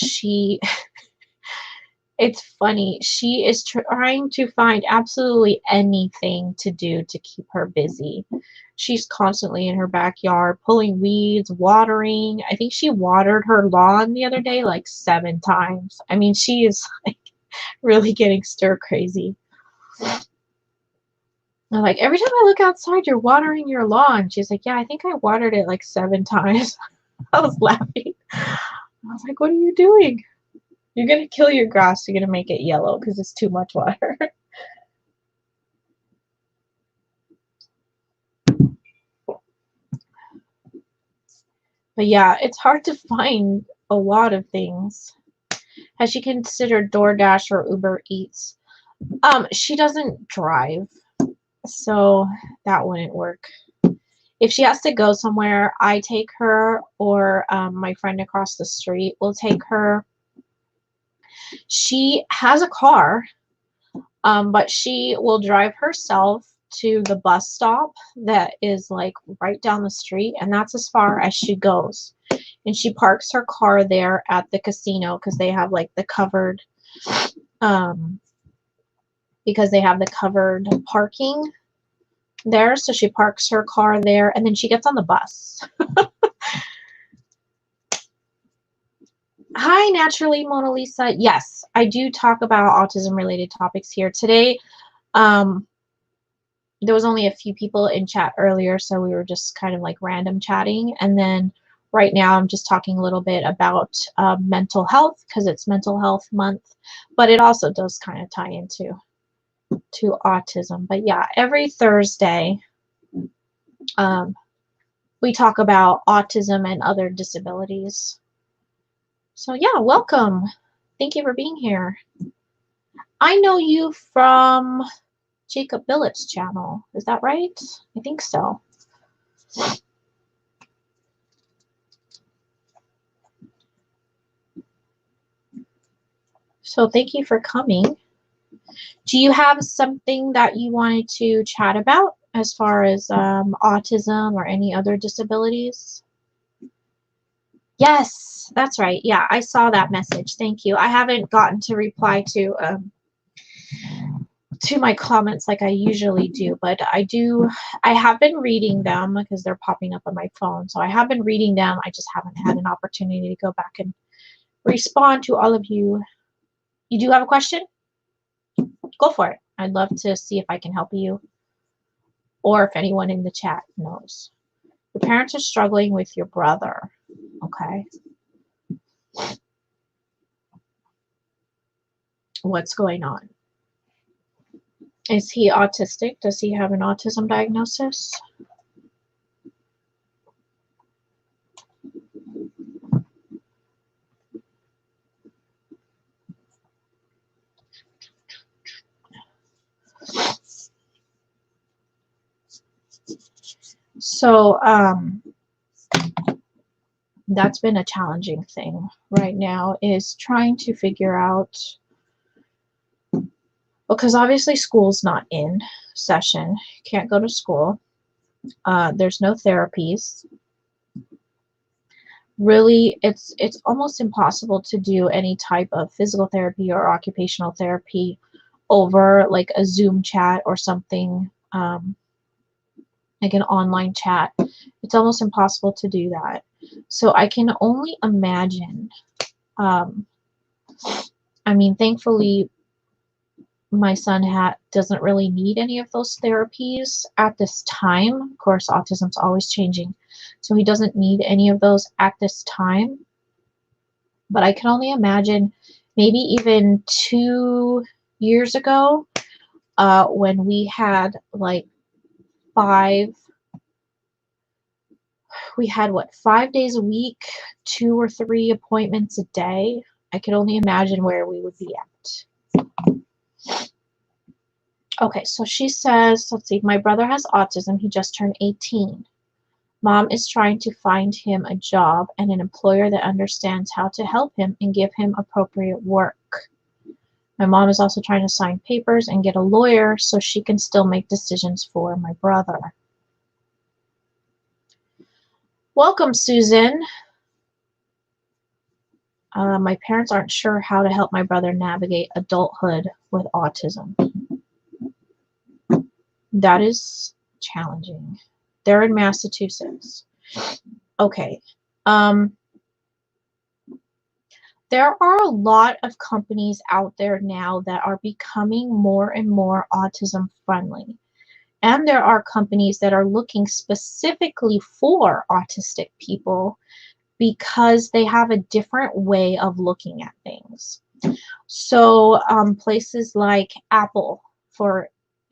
it's funny. She is trying to find absolutely anything to do to keep her busy. She's constantly in her backyard pulling weeds, watering. I think she watered her lawn the other day like 7 times. I mean, she is like really getting stir crazy. I'm like, every time I look outside, you're watering your lawn. She's like, yeah, I think I watered it like 7 times. I was laughing. I was like, what are you doing? You're going to kill your grass. You're going to make it yellow because it's too much water. But yeah, it's hard to find a lot of things. Has she considered DoorDash or Uber Eats? She doesn't drive, so that wouldn't work. If she has to go somewhere, I take her, or my friend across the street will take her. She has a car, but she will drive herself to the bus stop that is like right down the street, and that's as far as she goes. And she parks her car there at the casino because they have like the covered parking there. So she parks her car there and then she gets on the bus. Hi, Naturally Mona Lisa. Yes, I do talk about autism related topics here today. There was only a few people in chat earlier, so we were just kind of like random chatting. And then right now I'm just talking a little bit about mental health because it's Mental Health Month, but it also does kind of tie into autism. But yeah, every Thursday we talk about autism and other disabilities. So yeah, welcome. Thank you for being here. I know you from Jacob Billett's channel. Is that right? I think so. So thank you for coming. Do you have something that you wanted to chat about as far as autism or any other disabilities? Yes, that's right. Yeah, I saw that message. Thank you. I haven't gotten to reply to my comments like I usually do, but I have been reading them because they're popping up on my phone. So I have been reading them. I just haven't had an opportunity to go back and respond to all of you. You do have a question? Go for it. I'd love to see if I can help you or if anyone in the chat knows. Your parents are struggling with your brother. Okay. What's going on? Is he autistic? Does he have an autism diagnosis? So, that's been a challenging thing right now, is trying to figure out, because obviously school's not in session. Can't go to school. There's no therapies. Really, it's almost impossible to do any type of physical therapy or occupational therapy over like a Zoom chat or something, like an online chat. It's almost impossible to do that. So I can only imagine, I mean, thankfully My son doesn't really need any of those therapies at this time. Of course, autism's always changing, so he doesn't need any of those at this time. But I can only imagine maybe even 2 years ago, when we had like what, 5 days a week, 2 or 3 appointments a day. I could only imagine where we would be at. Okay, so she says, let's see, my brother has autism. He just turned 18. Mom is trying to find him a job and an employer that understands how to help him and give him appropriate work. My mom is also trying to sign papers and get a lawyer so she can still make decisions for my brother. Welcome, Susan. My parents aren't sure how to help my brother navigate adulthood with autism. That is challenging. They're in Massachusetts. Okay. There are a lot of companies out there now that are becoming more and more autism friendly. And there are companies that are looking specifically for autistic people because they have a different way of looking at things. So places like Apple, for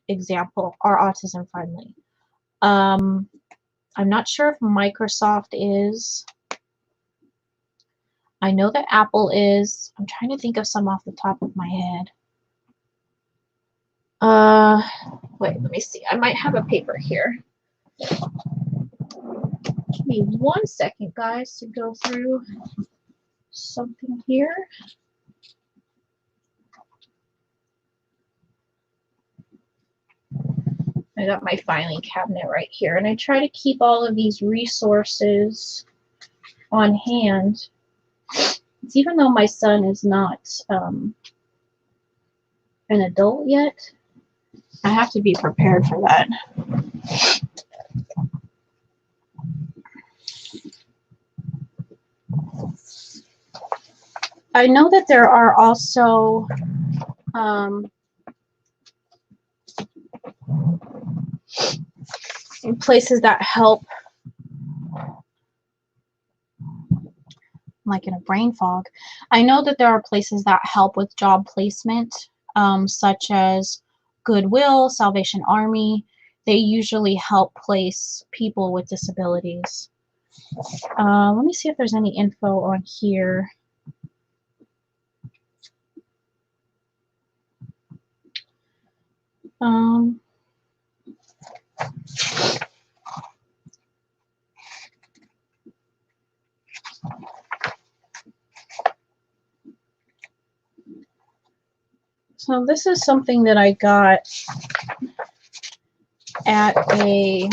example, are autism friendly. I'm not sure if Microsoft is. I know that Apple is. I'm trying to think of some off the top of my head. Wait, let me see. I might have a paper here. Give me 1 second, guys, to go through something here. I got my filing cabinet right here, and I try to keep all of these resources on hand. It's even though my son is not an adult yet, I have to be prepared for that. I know that there are also places that help, like in a brain fog. I know that there are places that help with job placement, such as Goodwill, Salvation Army. They usually help place people with disabilities. Let me see if there's any info on here. So this is something that I got at a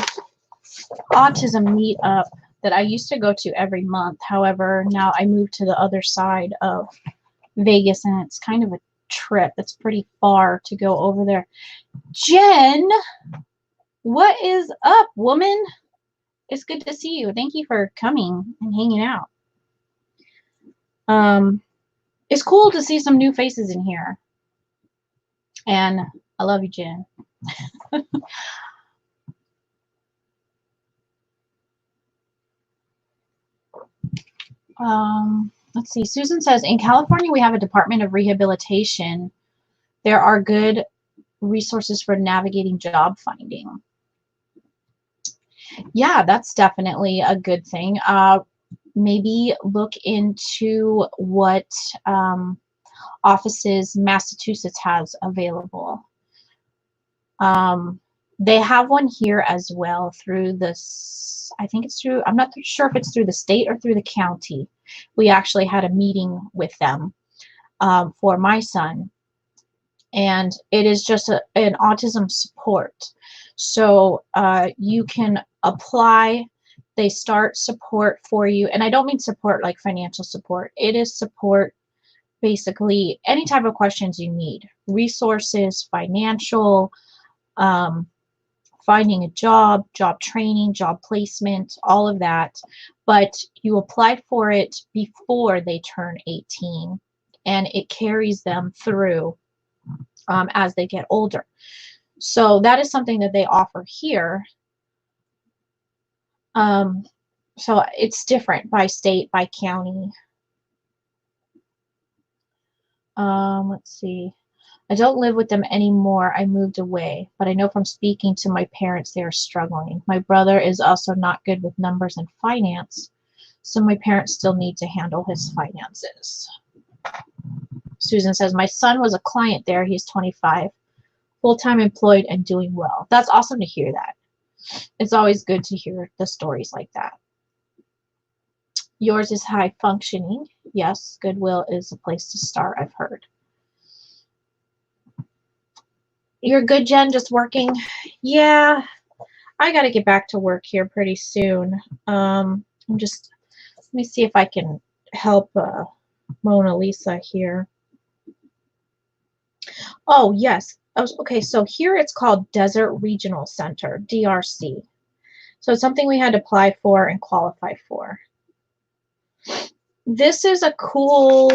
autism meetup that I used to go to every month. However, now I moved to the other side of Vegas, and it's kind of a trip. It's pretty far to go over there. Jen, what is up, woman? It's good to see you. Thank you for coming and hanging out. It's cool to see some new faces in here. And I love you, Jen. Let's see. Susan says, in California, we have a Department of Rehabilitation. There are good resources for navigating job finding. Yeah, that's definitely a good thing. Maybe look into what offices Massachusetts has available. They have one here as well through this, I think it's through, I'm not sure if it's through the state or through the county. We actually had a meeting with them for my son, and it is just an autism support. So you can apply. They start support for you, and I don't mean support like financial support. It is support, basically any type of questions you need, resources, financial, finding a job, job training, job placement, all of that. But you apply for it before they turn 18, and it carries them through as they get older. So that is something that they offer here. So it's different by state, by county. Let's see. I don't live with them anymore. I moved away, but I know from speaking to my parents they are struggling. My brother is also not good with numbers and finance, so my parents still need to handle his finances. Susan says, my son was a client there. He's 25, full-time employed and doing well. That's awesome to hear that. It's always good to hear the stories like that. Yours is high functioning. Yes, Goodwill is a place to start, I've heard. You're good, Jen, just working? Yeah, I got to get back to work here pretty soon. Let me see if I can help Mona Lisa here. Oh, yes. Okay, so here it's called Desert Regional Center, DRC. So it's something we had to apply for and qualify for. This is a cool,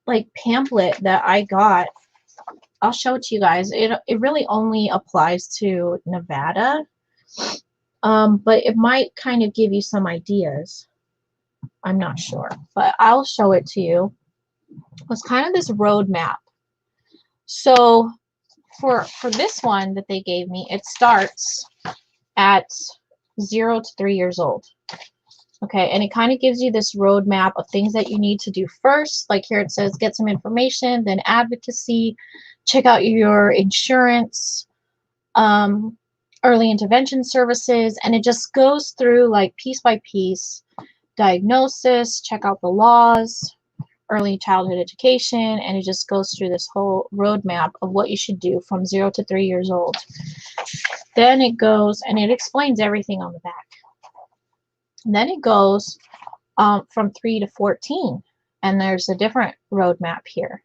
like, pamphlet that I got. I'll show it to you guys. It really only applies to Nevada, but it might kind of give you some ideas. I'm not sure, but I'll show it to you. It's kind of this roadmap. So for this one that they gave me, it starts at 0 to 3 years old. Okay, and it kind of gives you this roadmap of things that you need to do first. Like here it says, get some information, then advocacy, check out your insurance, early intervention services, and it just goes through like piece by piece, diagnosis, check out the laws, early childhood education, and it just goes through this whole roadmap of what you should do from 0 to 3 years old. Then it goes and it explains everything on the back. And then it goes from 3 to 14, and there's a different roadmap here.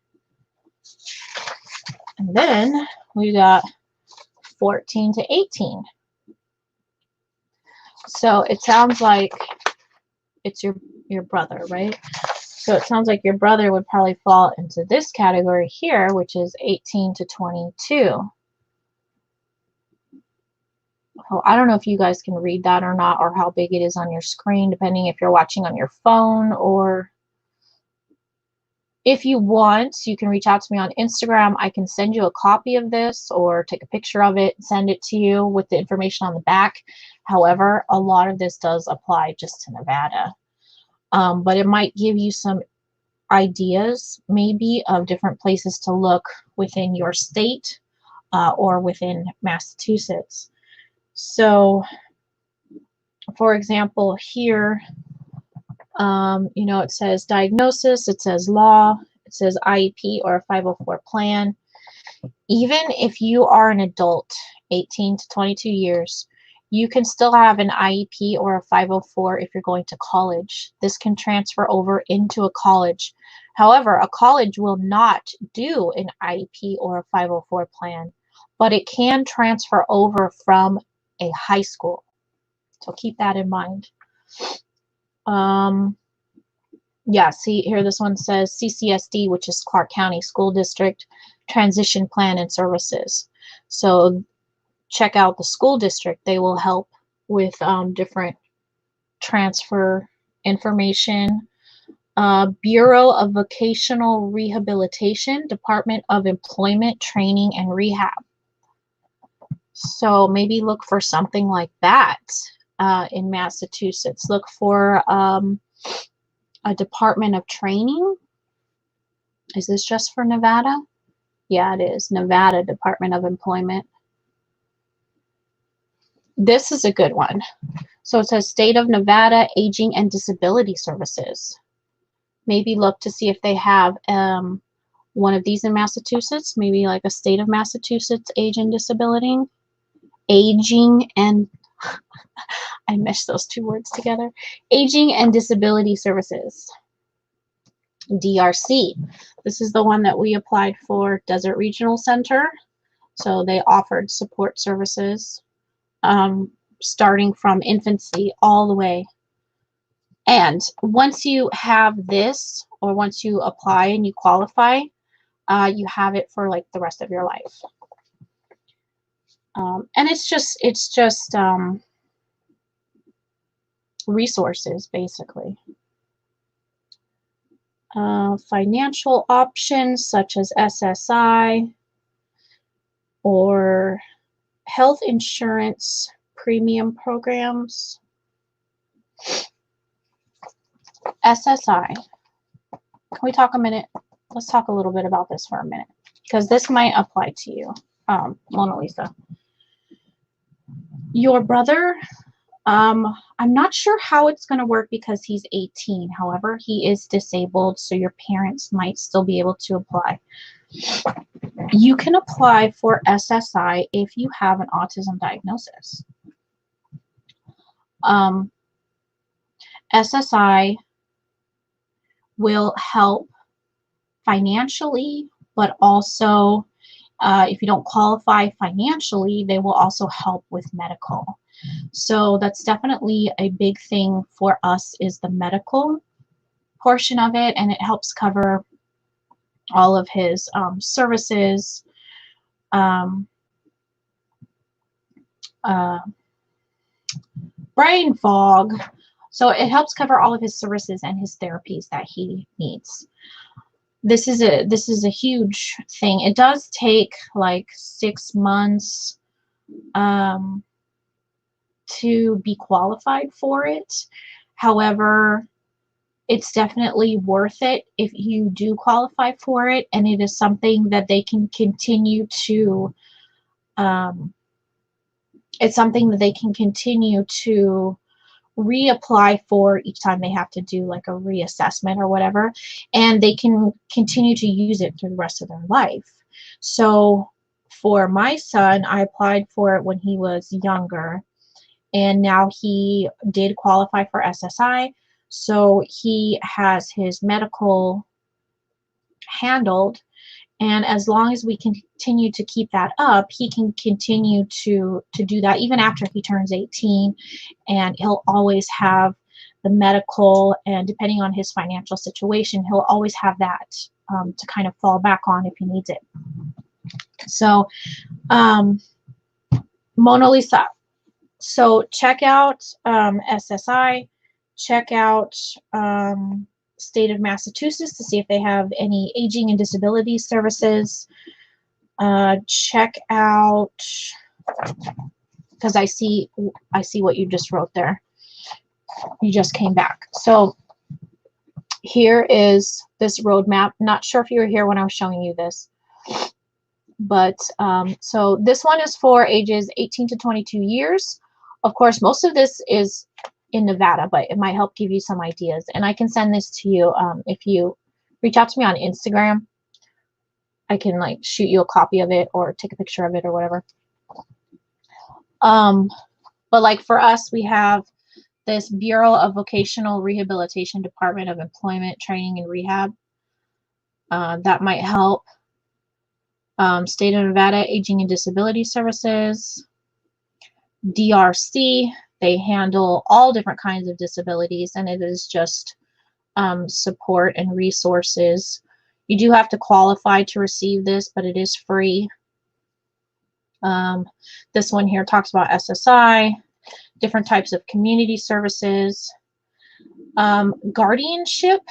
And then we got 14 to 18. So it sounds like it's your brother, right? So it sounds like your brother would probably fall into this category here, which is 18 to 22. Oh, I don't know if you guys can read that or not, or how big it is on your screen, depending if you're watching on your phone, or if you want, you can reach out to me on Instagram. I can send you a copy of this or take a picture of it and send it to you with the information on the back. However, a lot of this does apply just to Nevada. But it might give you some ideas maybe of different places to look within your state or within Massachusetts. So, for example, here, it says diagnosis, it says law, it says IEP or a 504 plan. Even if you are an adult, 18 to 22 years, you can still have an IEP or a 504 if you're going to college. This can transfer over into a college. However, a college will not do an IEP or a 504 plan, but it can transfer over from a high school. So keep that in mind. Yeah, see here, this one says CCSD, which is Clark County School District Transition Plan and Services. So check out the school district. They will help with different transfer information. Bureau of Vocational Rehabilitation, Department of Employment, Training, and Rehab. So maybe look for something like that in Massachusetts. Look for a Department of Training. Is this just for Nevada? Yeah, it is. Nevada Department of Employment. This is a good one. So it says State of Nevada Aging and Disability Services. Maybe look to see if they have one of these in Massachusetts, maybe like a State of Massachusetts Age and Disability. Aging and, I meshed those two words together. Aging and Disability Services. DRC. This is the one that we applied for, Desert Regional Center. So they offered support services starting from infancy all the way. And once you have this, or once you apply and you qualify, you have it for like the rest of your life. And it's just resources, basically. Financial options such as SSI or health insurance premium programs. SSI. Can we talk a minute? Let's talk a little bit about this for a minute, because this might apply to you, Mona Lisa. Your brother, I'm not sure how it's going to work because he's 18. However, he is disabled, so your parents might still be able to apply. You can apply for SSI if you have an autism diagnosis. SSI will help financially, but also if you don't qualify financially, they will also help with medical. So that's definitely a big thing for us, is the medical portion of it, and it helps cover all of his services, brain fog. So it helps cover all of his services and his therapies that he needs. This is a huge thing. It does take like 6 months to be qualified for it. However, it's definitely worth it if you do qualify for it, and it is something that they can continue to reapply for each time they have to do like a reassessment or whatever, and they can continue to use it through the rest of their life. So for my son, I applied for it when he was younger, and now he did qualify for SSI, so he has his medical handled, and as long as we continue to keep that up, he can continue to do that even after he turns 18, and he'll always have the medical, and depending on his financial situation, he'll always have that to kind of fall back on if he needs it. So Mona Lisa, so check out SSI, check out State of Massachusetts to see if they have any aging and disability services. Check out, because I see what you just wrote there. You just came back. So here is this roadmap. Not sure if you were here when I was showing you this, but so this one is for ages 18 to 22 years. Of course, most of this is in Nevada, but it might help give you some ideas. And I can send this to you if you reach out to me on Instagram. I can like shoot you a copy of it or take a picture of it or whatever. But like for us, we have this Bureau of Vocational Rehabilitation, Department of Employment, Training, and Rehab. That might help. State of Nevada Aging and Disability Services. DRC, they handle all different kinds of disabilities, and it is just support and resources. You do have to qualify to receive this, but it is free. This one here talks about SSI, different types of community services, guardianship.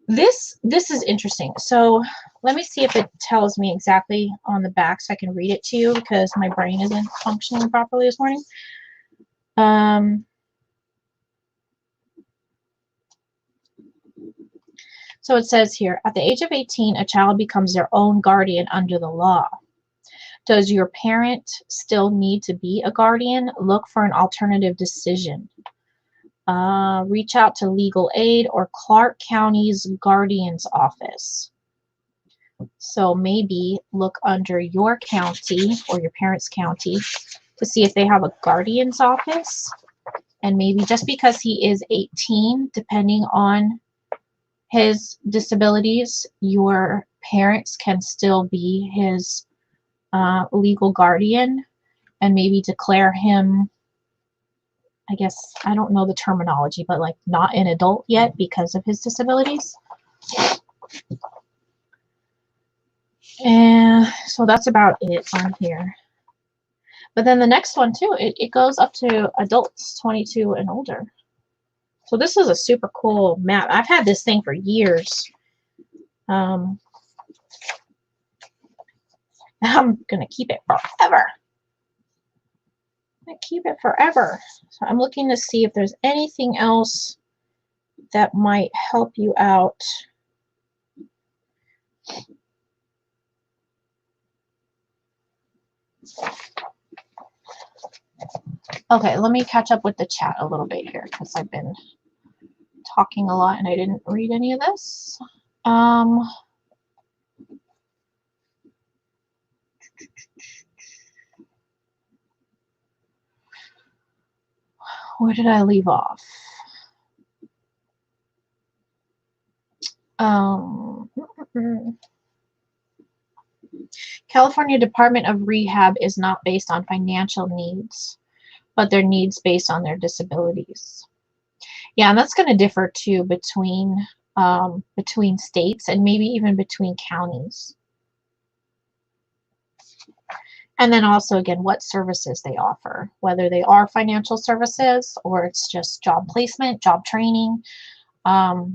This is interesting. So let me see if it tells me exactly on the back so I can read it to you, because my brain isn't functioning properly this morning. So it says here, at the age of 18, a child becomes their own guardian under the law. Does your parent still need to be a guardian? Look for an alternative decision. Reach out to legal aid or Clark County's guardian's office. So maybe look under your county or your parents' county to see if they have a guardian's office. And maybe just because he is 18, depending on his disabilities, your parents can still be his legal guardian, and maybe declare him, I guess, I don't know the terminology, but like not an adult yet because of his disabilities. And so that's about it on here. But then the next one too, it goes up to adults 22 and older. So this is a super cool map. I've had this thing for years. I'm gonna keep it forever. Keep it forever. So I'm looking to see if there's anything else that might help you out. Okay, let me catch up with the chat a little bit here because I've been talking a lot and I didn't read any of this. Where did I leave off? California Department of Rehab is not based on financial needs, but their needs based on their disabilities. Yeah, and that's going to differ too between states and maybe even between counties. And then also, again, what services they offer, whether they are financial services or it's just job placement, job training,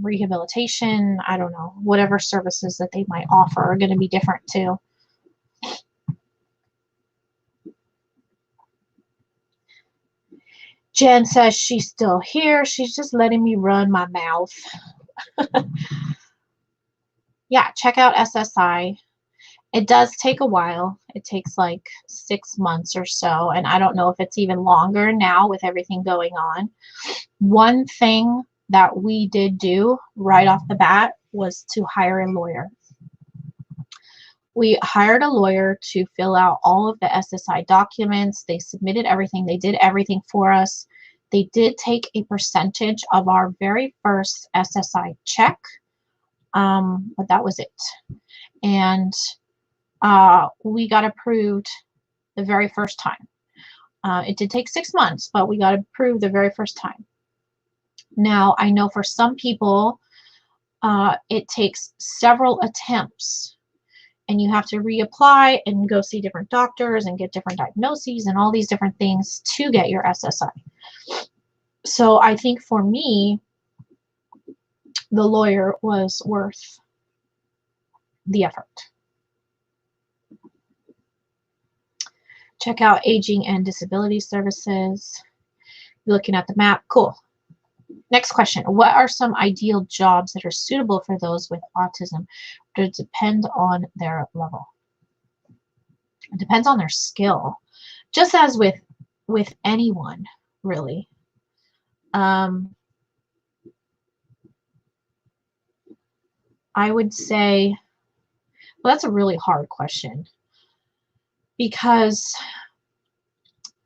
rehabilitation, I don't know, whatever services that they might offer are going to be different too. Jen says she's still here. She's just letting me run my mouth. Yeah, check out SSI. It does take a while. It takes like 6 months or so, and I don't know if it's even longer now with everything going on. One thing that we did do right off the bat was to hire a lawyer. We hired a lawyer to fill out all of the SSI documents. They submitted everything. They did everything for us. They did take a percentage of our very first SSI check, but that was it. And we got approved the very first time. It did take 6 months, but we got approved the very first time. Now, I know for some people, it takes several attempts, and you have to reapply and go see different doctors and get different diagnoses and all these different things to get your SSI. So I think for me, the lawyer was worth the effort. Check out aging and disability services. You're looking at the map. Cool. Next question. What are some ideal jobs that are suitable for those with autism? Does it depend on their level? It depends on their skill. Just as with anyone, really. I would say, well, that's a really hard question because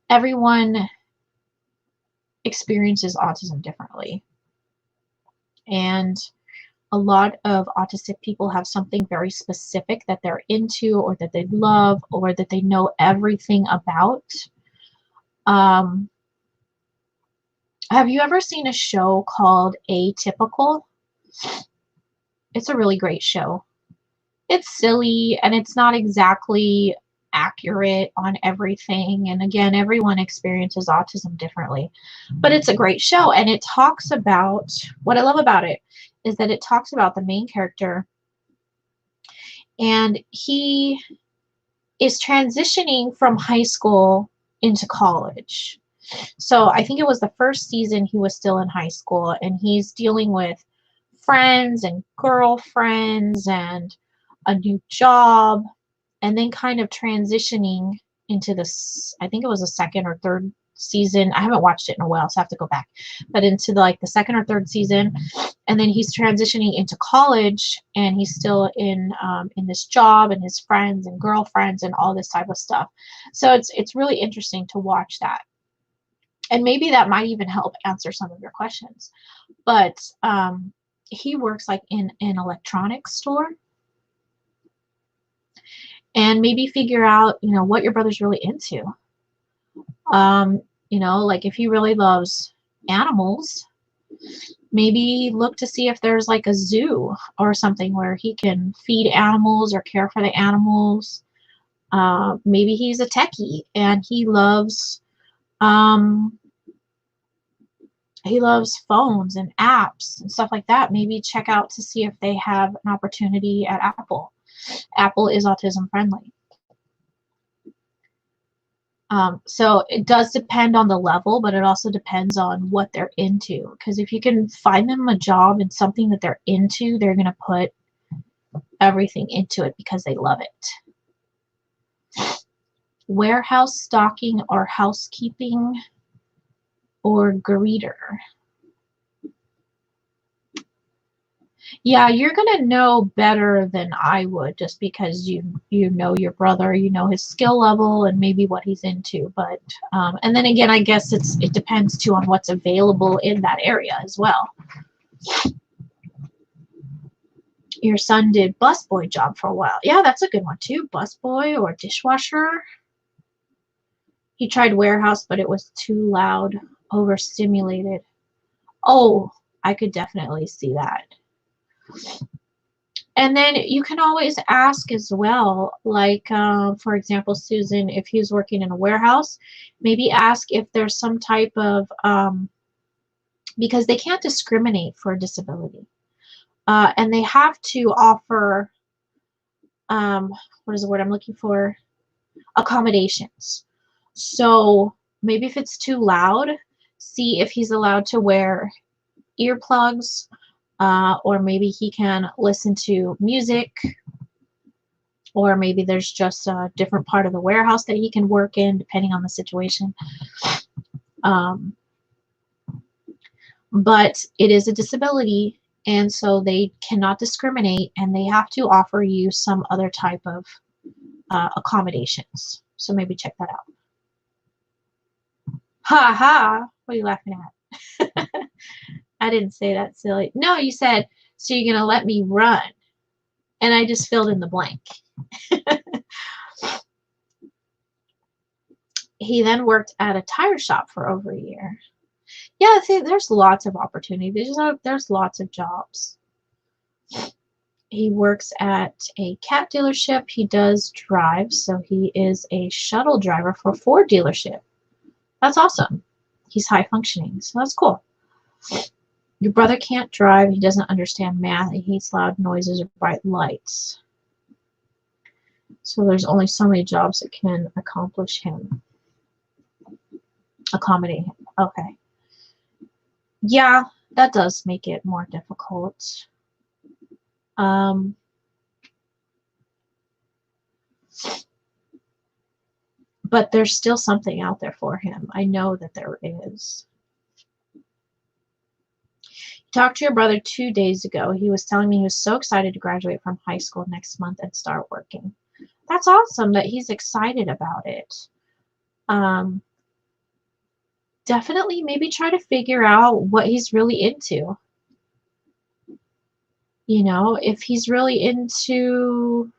everyone experiences autism differently. And a lot of autistic people have something very specific that they're into or that they love or that they know everything about. Have you ever seen a show called Atypical? It's a really great show. It's silly and it's not exactly accurate on everything. And again, everyone experiences autism differently. But it's a great show, and it talks about, what I love about it is that it talks about the main character, and he is transitioning from high school into college. So I think it was the first season he was still in high school, and he's dealing with friends and girlfriends and a new job, and then kind of transitioning into this, I think it was the second or third season. I haven't watched it in a while, so I have to go back. But into the second or third season, and then he's transitioning into college, and he's still in this job and his friends and girlfriends and all this type of stuff. So it's really interesting to watch that. And maybe that might even help answer some of your questions. But he works like in an electronics store. And maybe figure out, what your brother's really into. Like if he really loves animals, Maybe look to see if there's like a zoo or something where he can feed animals or care for the animals. Maybe he's a techie and he loves phones and apps and stuff like that. Maybe check out to see if they have an opportunity at Apple. Apple is autism friendly. So it does depend on the level, but it also depends on what they're into. Because if you can find them a job and something that they're into, they're going to put everything into it because they love it. Warehouse stocking or housekeeping or greeter. Yeah, you're going to know better than I would just because you know your brother, you know his skill level and maybe what he's into. But and then again, I guess it depends too on what's available in that area as well. Your son did busboy job for a while. Yeah, that's a good one too. Busboy or dishwasher. He tried warehouse, but it was too loud, overstimulated. Oh, I could definitely see that. And then you can always ask as well, like, for example, Susan, if he's working in a warehouse, maybe ask if there's some type of, because they can't discriminate for a disability. And they have to offer, what is the word I'm looking for? Accommodations. So maybe if it's too loud, see if he's allowed to wear earplugs, or maybe he can listen to music, or maybe there's just a different part of the warehouse that he can work in depending on the situation. But it is a disability, and so they cannot discriminate, and they have to offer you some other type of accommodations. So maybe check that out. Ha ha! What are you laughing at? I didn't say that, silly. No, you said, so you're going to let me run. And I just filled in the blank. He then worked at a tire shop for over a year. Yeah, see, there's lots of opportunities. There's lots of jobs. He works at a cat dealership. He does drive, so he is a shuttle driver for a Ford dealership. That's awesome. He's high functioning, so that's cool. Your brother can't drive. He doesn't understand math. He hates loud noises or bright lights. So there's only so many jobs that can accommodate him. Okay. Yeah, that does make it more difficult. But there's still something out there for him. I know that there is. Talked to your brother 2 days ago. He was telling me he was so excited to graduate from high school next month and start working. That's awesome that he's excited about it. Definitely maybe try to figure out what he's really into. You know, if he's really into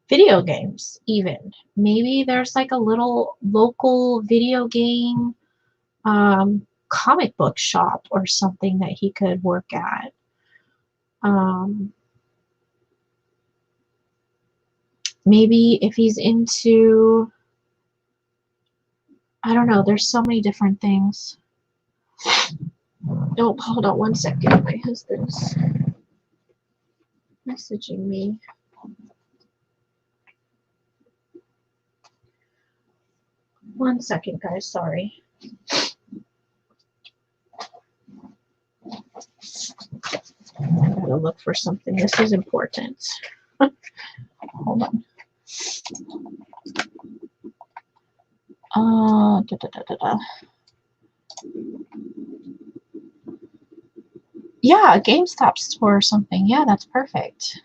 video games even. Maybe there's like a little local video game comic book shop or something that he could work at. Maybe if he's into, I don't know, there's so many different things. Oh, hold on one second. My husband's messaging me. One second, guys, sorry. I gotta look for something. This is important. Hold on. Yeah, a GameStop store or something. Yeah, that's perfect.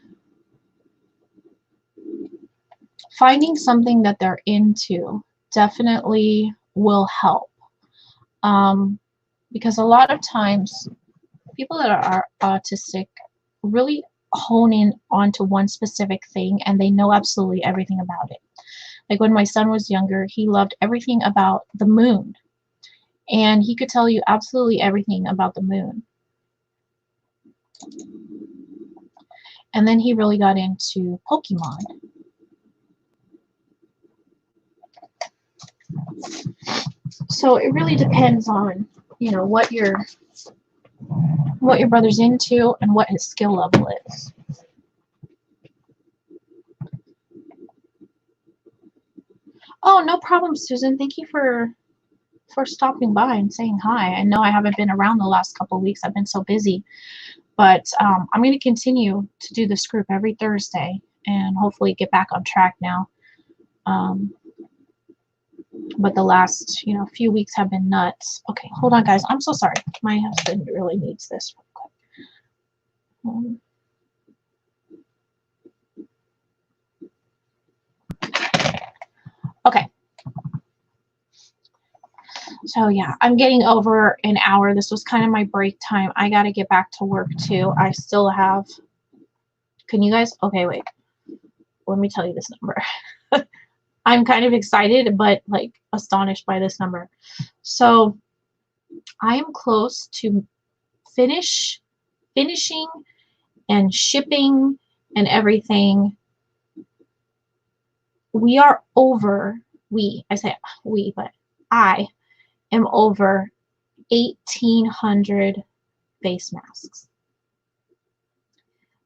Finding something that they're into definitely will help. Because a lot of times people that are autistic really hone in onto one specific thing and they know absolutely everything about it. Like when my son was younger, he loved everything about the moon. And he could tell you absolutely everything about the moon. And then he really got into Pokemon. So it really depends on, you know, what your brother's into and what his skill level is. Oh, no problem, Susan. Thank you for stopping by and saying hi. I know I haven't been around the last couple of weeks. I've been so busy. But I'm going to continue to do this group every Thursday and hopefully get back on track now. But the last, you know, few weeks have been nuts. Okay, hold on, guys. I'm so sorry. My husband really needs this real quick. Okay. So yeah, I'm getting over an hour. This was kind of my break time. I got to get back to work too. I still have, can you guys, okay, wait. Let me tell you this number. I'm kind of excited, but like astonished by this number. So I am close to finishing and shipping and everything. We are over, I say we, but I am over 1,800 face masks.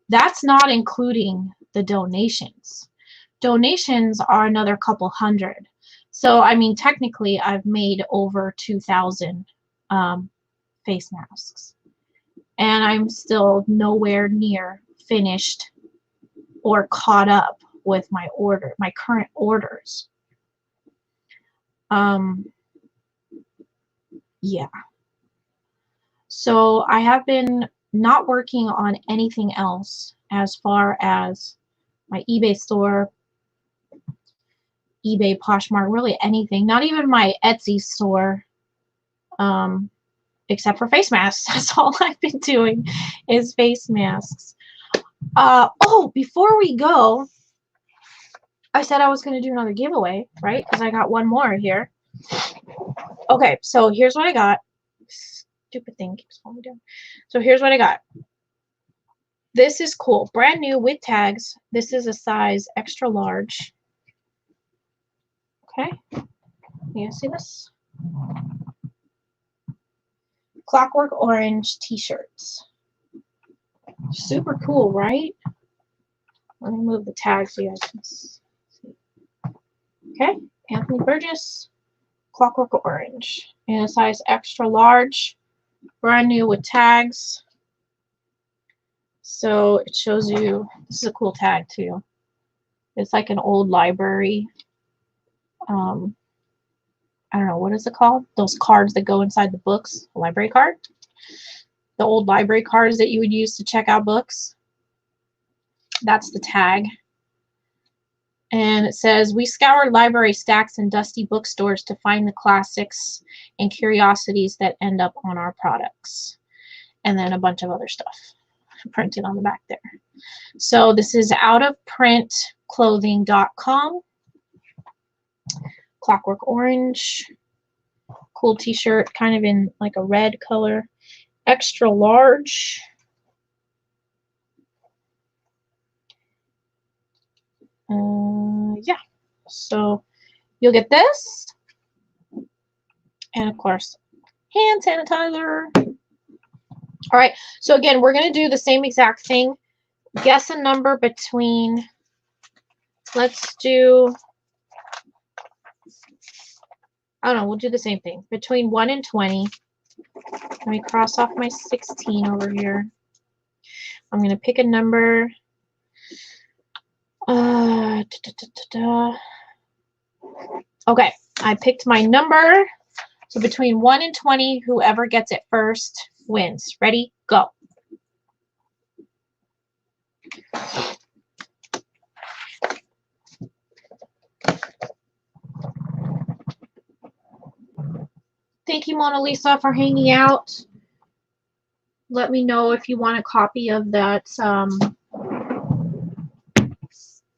That's not including the donations. Donations are another couple hundred. So, I mean, technically, I've made over 2,000 face masks. And I'm still nowhere near finished or caught up with my current orders. Yeah. So I have been not working on anything else as far as my eBay store, eBay, Poshmark, really anything, not even my Etsy store, except for face masks. That's all I've been doing is face masks. Oh, before we go, I said I was going to do another giveaway, right? Because I got one more here. Okay, so here's what I got. Stupid thing keeps falling down. So here's what I got. This is cool. Brand new with tags. This is a size extra large. Okay. You see this? Clockwork orange t-shirts. Super cool, right? Let me move the tags so you guys can see. Okay. Anthony Burgess. Clockwork orange. In a size extra large. Brand new with tags. So it shows you, this is a cool tag too. It's like an old library. I don't know, what is it called? Those cards that go inside the books. A library card. The old library cards that you would use to check out books. That's the tag. And it says, we scour library stacks and dusty bookstores to find the classics and curiosities that end up on our products. And then a bunch of other stuff printed on the back there. So this is outofprintclothing.com. Clockwork orange. Cool t-shirt, kind of in like a red color. Extra large. Yeah. So you'll get this. And of course, hand sanitizer. All right. So again, we're going to do the same exact thing. Guess a number between, let's do, I don't know, we'll do the same thing. Between 1 and 20. Let me cross off my 16 over here. I'm going to pick a number. Okay, I picked my number. So between 1 and 20, whoever gets it first wins. Ready? Go. Thank you, Mona Lisa, for hanging out. Let me know if you want a copy of that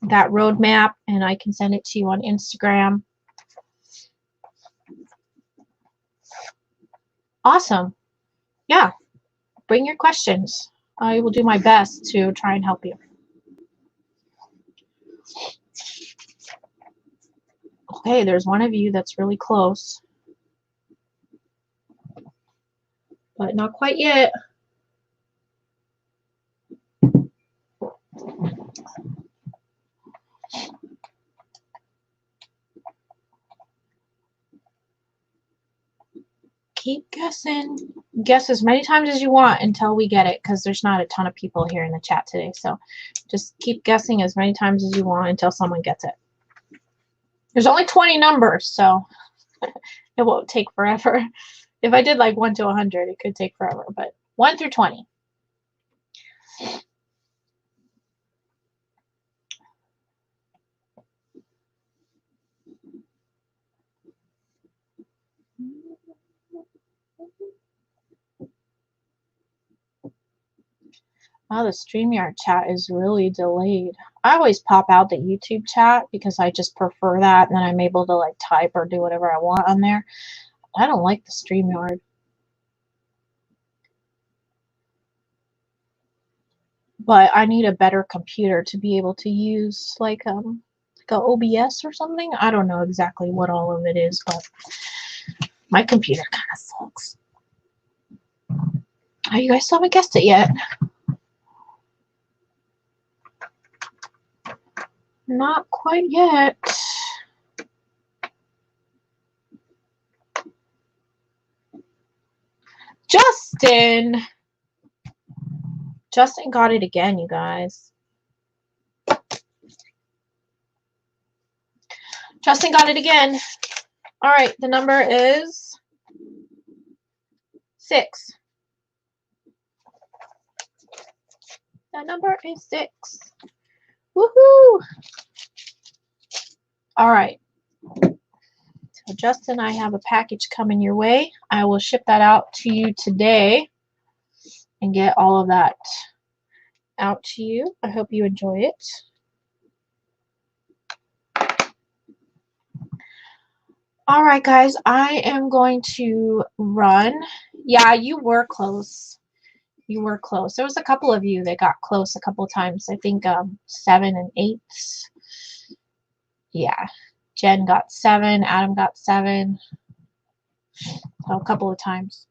that roadmap, and I can send it to you on Instagram. Awesome. Yeah. Bring your questions. I will do my best to try and help you. Okay, there's one of you that's really close. But not quite yet. Keep guessing. Guess as many times as you want until we get it, because there's not a ton of people here in the chat today. So just keep guessing as many times as you want until someone gets it. There's only 20 numbers, so it won't take forever. If I did like 1 to 100, it could take forever, but 1 through 20. Oh, the StreamYard chat is really delayed. I always pop out the YouTube chat because I just prefer that, and then I'm able to like type or do whatever I want on there. I don't like the StreamYard. But I need a better computer to be able to use like a OBS or something. I don't know exactly what all of it is, but my computer kind of sucks. Oh, you guys still haven't guessed it yet. Not quite yet. Justin! Justin got it again, you guys. Justin got it again. All right, the number is 6. The number is 6. Woohoo! All right. So Justin, I have a package coming your way. I will ship that out to you today and get all of that out to you. I hope you enjoy it. All right, guys, I am going to run. Yeah, you were close. You were close. There was a couple of you that got close a couple of times. I think 7 and 8. Yeah, Jen got 7. Adam got 7. So a couple of times.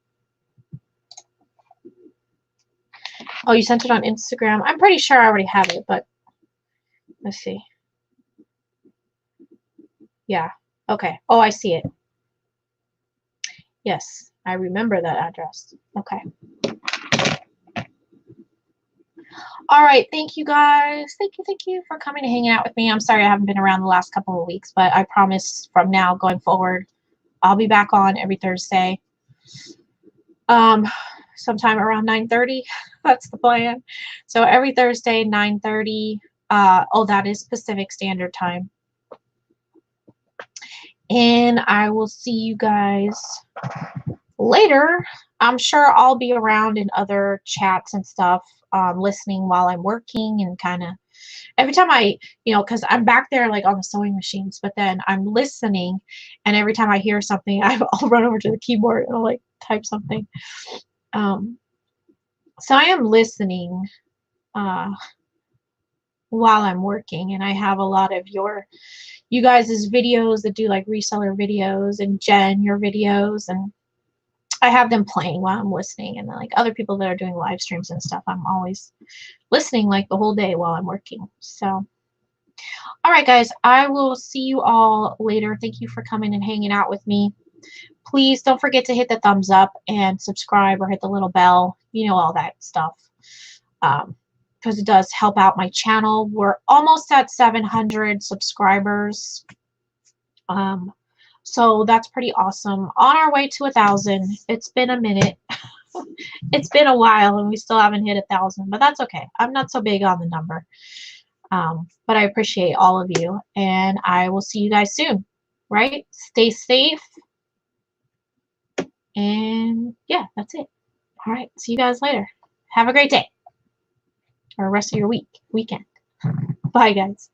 Oh, you sent it on Instagram? I'm pretty sure I already have it, but let's see. Yeah. Okay. Oh, I see it. Yes, I remember that address. Okay. All right. Thank you, guys. Thank you for coming and hanging out with me. I'm sorry I haven't been around the last couple of weeks, but I promise from now going forward, I'll be back on every Thursday. Sometime around 9:30. That's the plan. So every Thursday, 9:30. Oh, that is Pacific Standard Time. And I will see you guys later. I'm sure I'll be around in other chats and stuff, listening while I'm working, and kind of every time I, because I'm back there like on the sewing machines, but then I'm listening, and every time I hear something, I'll run over to the keyboard and I'll like type something. So I am listening while I'm working, and I have a lot of you guys' videos that do like reseller videos, and Jen, your videos, and I have them playing while I'm listening, and then like other people that are doing live streams and stuff, I'm always listening like the whole day while I'm working. So all right, guys, I will see you all later. Thank you for coming and hanging out with me. Please don't forget to hit the thumbs up and subscribe or hit the little bell, all that stuff, because it does help out my channel. We're almost at 700 subscribers, so that's pretty awesome. On our way to 1,000. It's been a minute. It's been a while, and we still haven't hit 1,000, but that's okay. I'm not so big on the number, but I appreciate all of you, and I will see you guys soon. Right? Stay safe. And yeah, that's it. All right. See you guys later. Have a great day. Or rest of your weekend. Bye, guys.